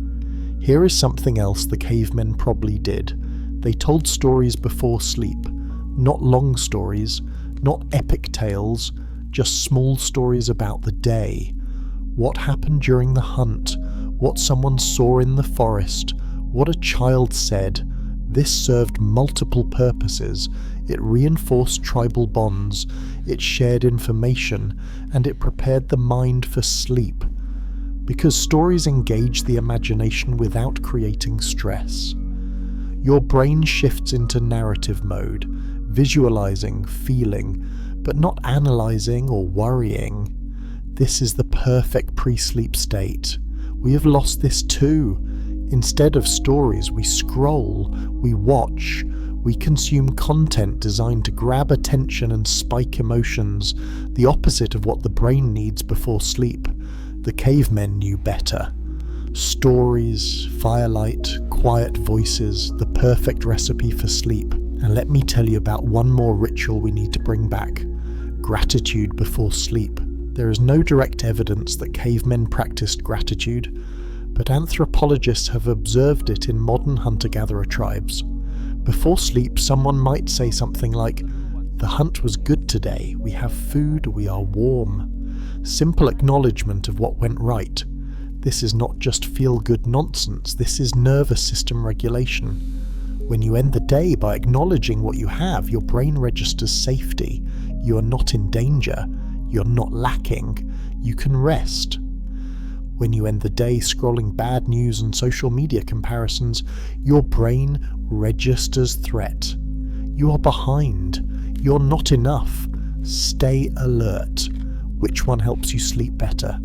Here is something else the cavemen probably did. They told stories before sleep. Not long stories, not epic tales, just small stories about the day. What happened during the hunt, what someone saw in the forest, what a child said. This served multiple purposes. It reinforced tribal bonds, it shared information, and it prepared the mind for sleep. Because stories engage the imagination without creating stress. Your brain shifts into narrative mode, visualizing, feeling, but not analyzing or worrying. This is the perfect pre-sleep state. We have lost this too. Instead of stories, we scroll, we watch, we consume content designed to grab attention and spike emotions, the opposite of what the brain needs before sleep. The cavemen knew better. Stories, firelight, quiet voices, the perfect recipe for sleep. And let me tell you about one more ritual we need to bring back. Gratitude before sleep. There is no direct evidence that cavemen practiced gratitude, but anthropologists have observed it in modern hunter-gatherer tribes. Before sleep, someone might say something like, "The hunt was good today, we have food, we are warm." Simple acknowledgement of what went right. This is not just feel-good nonsense, this is nervous system regulation. When you end the day by acknowledging what you have, your brain registers safety. You are not in danger, you're not lacking, you can rest. When you end the day scrolling bad news and social media comparisons, your brain registers threat. You are behind. You're not enough. Stay alert. Which one helps you sleep better?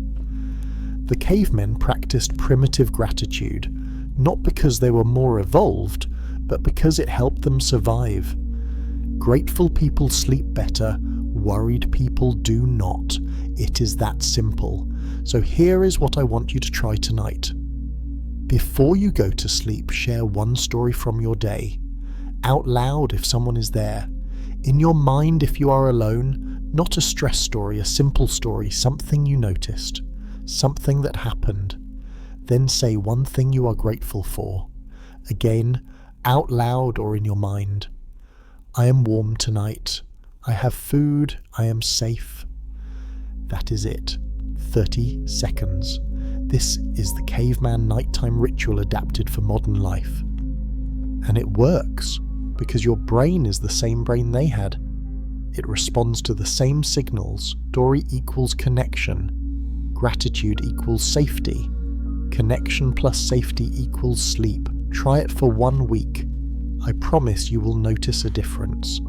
The cavemen practiced primitive gratitude, not because they were more evolved, but because it helped them survive. Grateful people sleep better, worried people do not. It is that simple. So here is what I want you to try tonight. Before you go to sleep, share one story from your day. Out loud if someone is there. In your mind if you are alone. Not a stress story, a simple story, something you noticed. Something that happened. Then say one thing you are grateful for. Again, out loud or in your mind. I am warm tonight. I have food. I am safe. That is it. 30 seconds. This is the caveman nighttime ritual adapted for modern life. And it works, because your brain is the same brain they had. It responds to the same signals. Story equals connection. Gratitude equals safety. Connection plus safety equals sleep. Try it for 1 week. I promise you will notice a difference.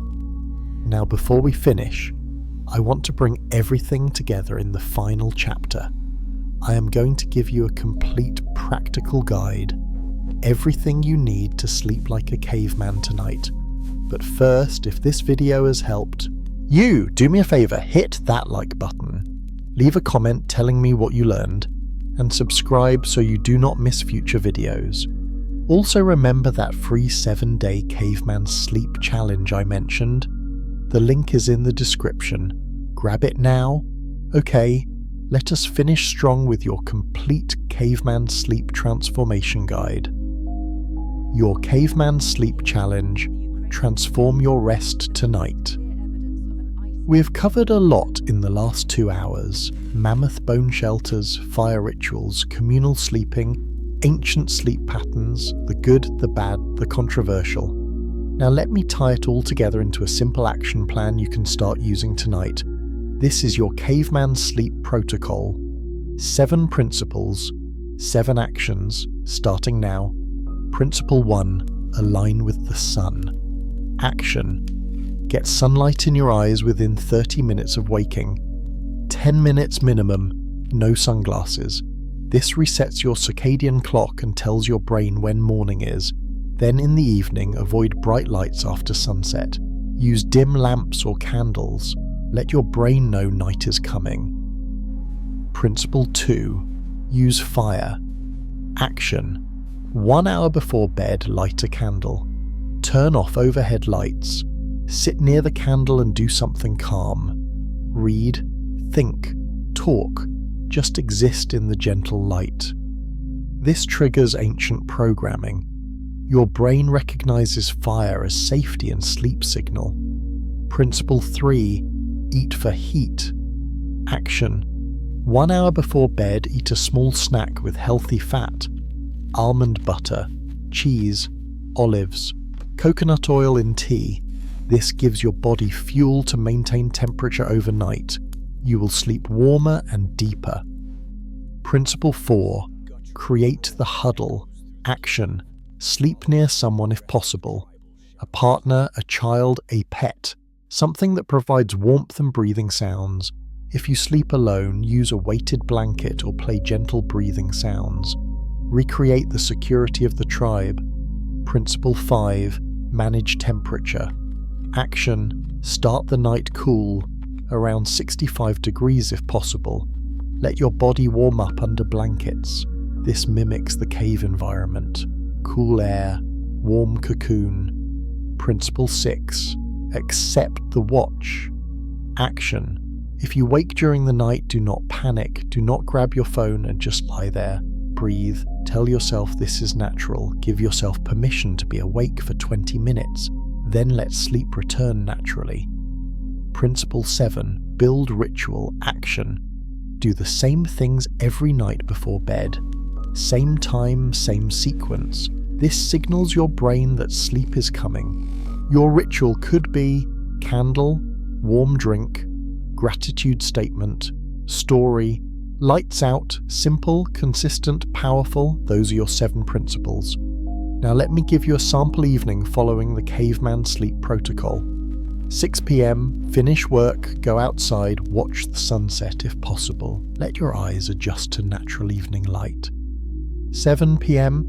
Now before we finish, I want to bring everything together in the final chapter. I am going to give you a complete practical guide. Everything you need to sleep like a caveman tonight. But first, if this video has helped, you do me a favor, hit that like button. Leave a comment telling me what you learned, and subscribe so you do not miss future videos. Also remember that free 7-day caveman sleep challenge I mentioned. The link is in the description. Grab it now. Okay, let us finish strong with your complete caveman sleep transformation guide. Your caveman sleep challenge. Transform your rest tonight. We have covered a lot in the last 2 hours. Mammoth bone shelters, fire rituals, communal sleeping, ancient sleep patterns, the good, the bad, the controversial. Now let me tie it all together into a simple action plan you can start using tonight. This is your caveman sleep protocol. 7 principles, 7 actions, starting now. Principle 1. align with the sun. Action. Get sunlight in your eyes within 30 minutes of waking. 10 minutes minimum, no sunglasses. This resets your circadian clock and tells your brain when morning is. Then in the evening, avoid bright lights after sunset. Use dim lamps or candles. Let your brain know night is coming. Principle 2. Use fire. Action. 1 hour before bed, light a candle. Turn off overhead lights. Sit near the candle and do something calm. Read, think, talk. Just exist in the gentle light. This triggers ancient programming. Your brain recognizes fire as safety and sleep signal. Principle 3. Eat for heat. Action. 1 hour before bed, eat a small snack with healthy fat. Almond butter, cheese, olives, coconut oil in tea. This gives your body fuel to maintain temperature overnight. You will sleep warmer and deeper. Principle 4. Create the huddle. Action. Sleep near someone if possible. A partner, a child, a pet. Something that provides warmth and breathing sounds. If you sleep alone, use a weighted blanket or play gentle breathing sounds. Recreate the security of the tribe. Principle 5. Manage temperature. Action. Start the night cool, around 65 degrees if possible. Let your body warm up under blankets. This mimics the cave environment. Cool air, warm cocoon. Principle 6. Accept the watch. Action. If you wake during the night, do not panic. Do not grab your phone and just lie there. Breathe. Tell yourself this is natural. Give yourself permission to be awake for 20 minutes. Then let sleep return naturally. Principle 7. Build ritual. Action. Do the same things every night before bed. Same time, same sequence. This signals your brain that sleep is coming. Your ritual could be candle, warm drink, gratitude statement, story, lights out, simple, consistent, powerful. Those are your 7 principles. Now let me give you a sample evening following the caveman sleep protocol. 6 p.m, finish work, go outside, watch the sunset if possible. Let your eyes adjust to natural evening light. 7 p.m,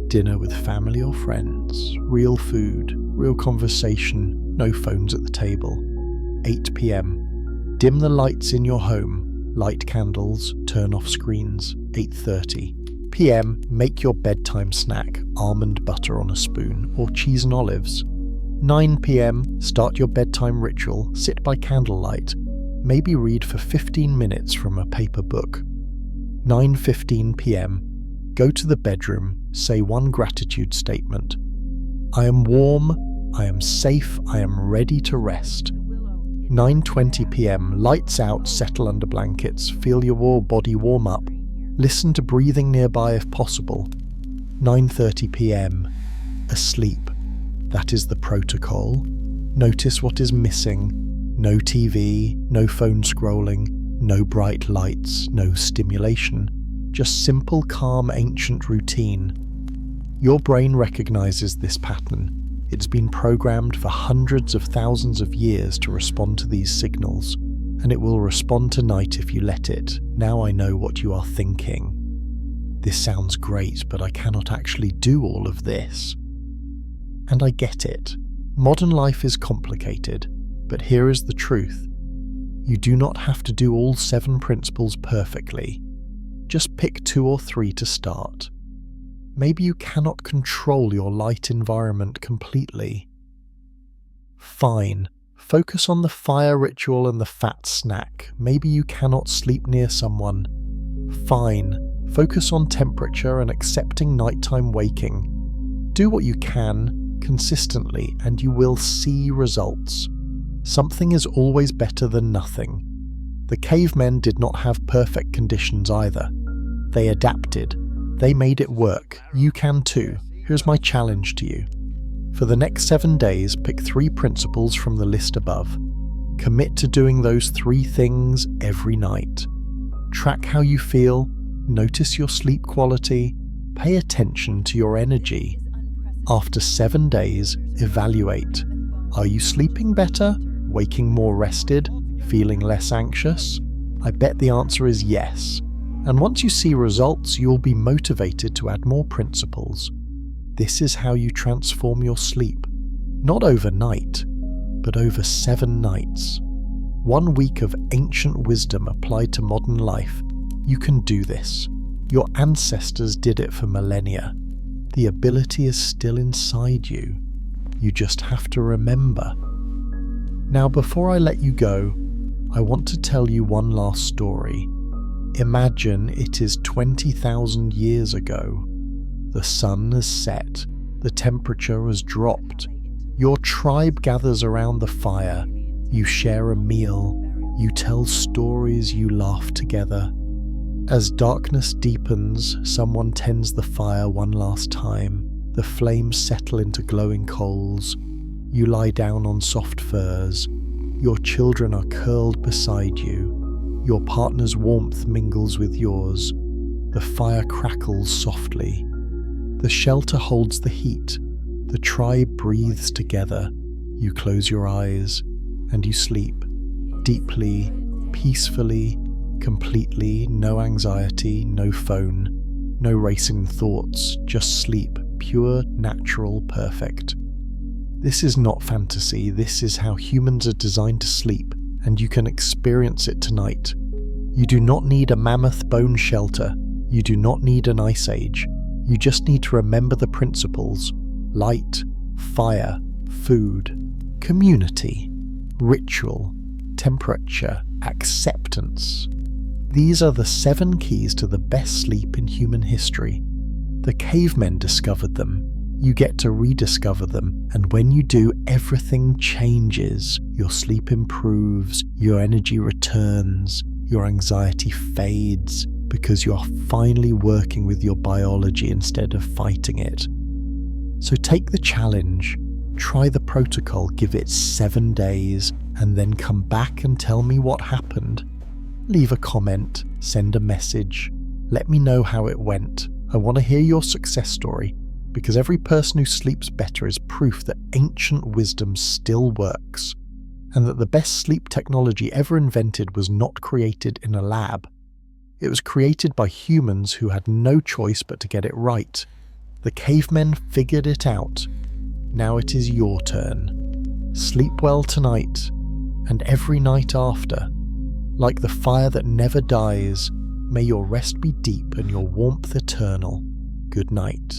dinner with family or friends, real food, real conversation, no phones at the table. 8 p.m, dim the lights in your home, light candles, turn off screens. 8:30 p.m, make your bedtime snack, almond butter on a spoon or cheese and olives. 9 p.m, start your bedtime ritual, sit by candlelight, maybe read for 15 minutes from a paper book. 9:15 p.m, go to the bedroom, say one gratitude statement. I am warm, I am safe, I am ready to rest. 9:20 p.m, lights out, settle under blankets, feel your body warm up. Listen to breathing nearby if possible. 9:30 p.m, asleep. That is the protocol. Notice what is missing. No TV, no phone scrolling, no bright lights, no stimulation. Just simple, calm, ancient routine. Your brain recognizes this pattern. It's been programmed for hundreds of thousands of years to respond to these signals, and it will respond tonight if you let it. Now I know what you are thinking. This sounds great, but I cannot actually do all of this. And I get it. Modern life is complicated, but here is the truth. You do not have to do all 7 principles perfectly. Just pick 2 or 3 to start. Maybe you cannot control your light environment completely. Fine. Focus on the fire ritual and the fat snack. Maybe you cannot sleep near someone. Fine. Focus on temperature and accepting nighttime waking. Do what you can, consistently, and you will see results. Something is always better than nothing. The cavemen did not have perfect conditions either. They adapted. They made it work. You can too. Here's my challenge to you. For the next 7 days, pick 3 principles from the list above. Commit to doing those 3 things every night. Track how you feel, notice your sleep quality, pay attention to your energy. After 7 days, evaluate. Are you sleeping better? Waking more rested? Feeling less anxious? I bet the answer is yes. And once you see results, you'll be motivated to add more principles. This is how you transform your sleep. Not overnight, but over 7 nights. 1 week of ancient wisdom applied to modern life. You can do this. Your ancestors did it for millennia. The ability is still inside you. You just have to remember. Now, before I let you go, I want to tell you one last story. Imagine it is 20,000 years ago. The sun has set. The temperature has dropped. Your tribe gathers around the fire. You share a meal. You tell stories. You laugh together. As darkness deepens, someone tends the fire one last time. The flames settle into glowing coals. You lie down on soft furs. Your children are curled beside you. Your partner's warmth mingles with yours. The fire crackles softly. The shelter holds the heat. The tribe breathes together. You close your eyes and you sleep. Deeply, peacefully, completely, no anxiety, no phone, no racing thoughts, just sleep, pure, natural, perfect. This is not fantasy, this is how humans are designed to sleep, and you can experience it tonight. You do not need a mammoth bone shelter, you do not need an ice age, you just need to remember the principles: light, fire, food, community, ritual, temperature, acceptance. These are the 7 keys to the best sleep in human history. The cavemen discovered them. You get to rediscover them, and when you do, everything changes. Your sleep improves, your energy returns, your anxiety fades, because you're finally working with your biology instead of fighting it. So take the challenge, try the protocol, give it 7 days, and then come back and tell me what happened. Leave a comment, send a message, let me know how it went. I want to hear your success story, because every person who sleeps better is proof that ancient wisdom still works, and that the best sleep technology ever invented was not created in a lab. It was created by humans who had no choice but to get it right. The cavemen figured it out. Now it is your turn. Sleep well tonight, and every night after. Like the fire that never dies, may your rest be deep and your warmth eternal. Good night.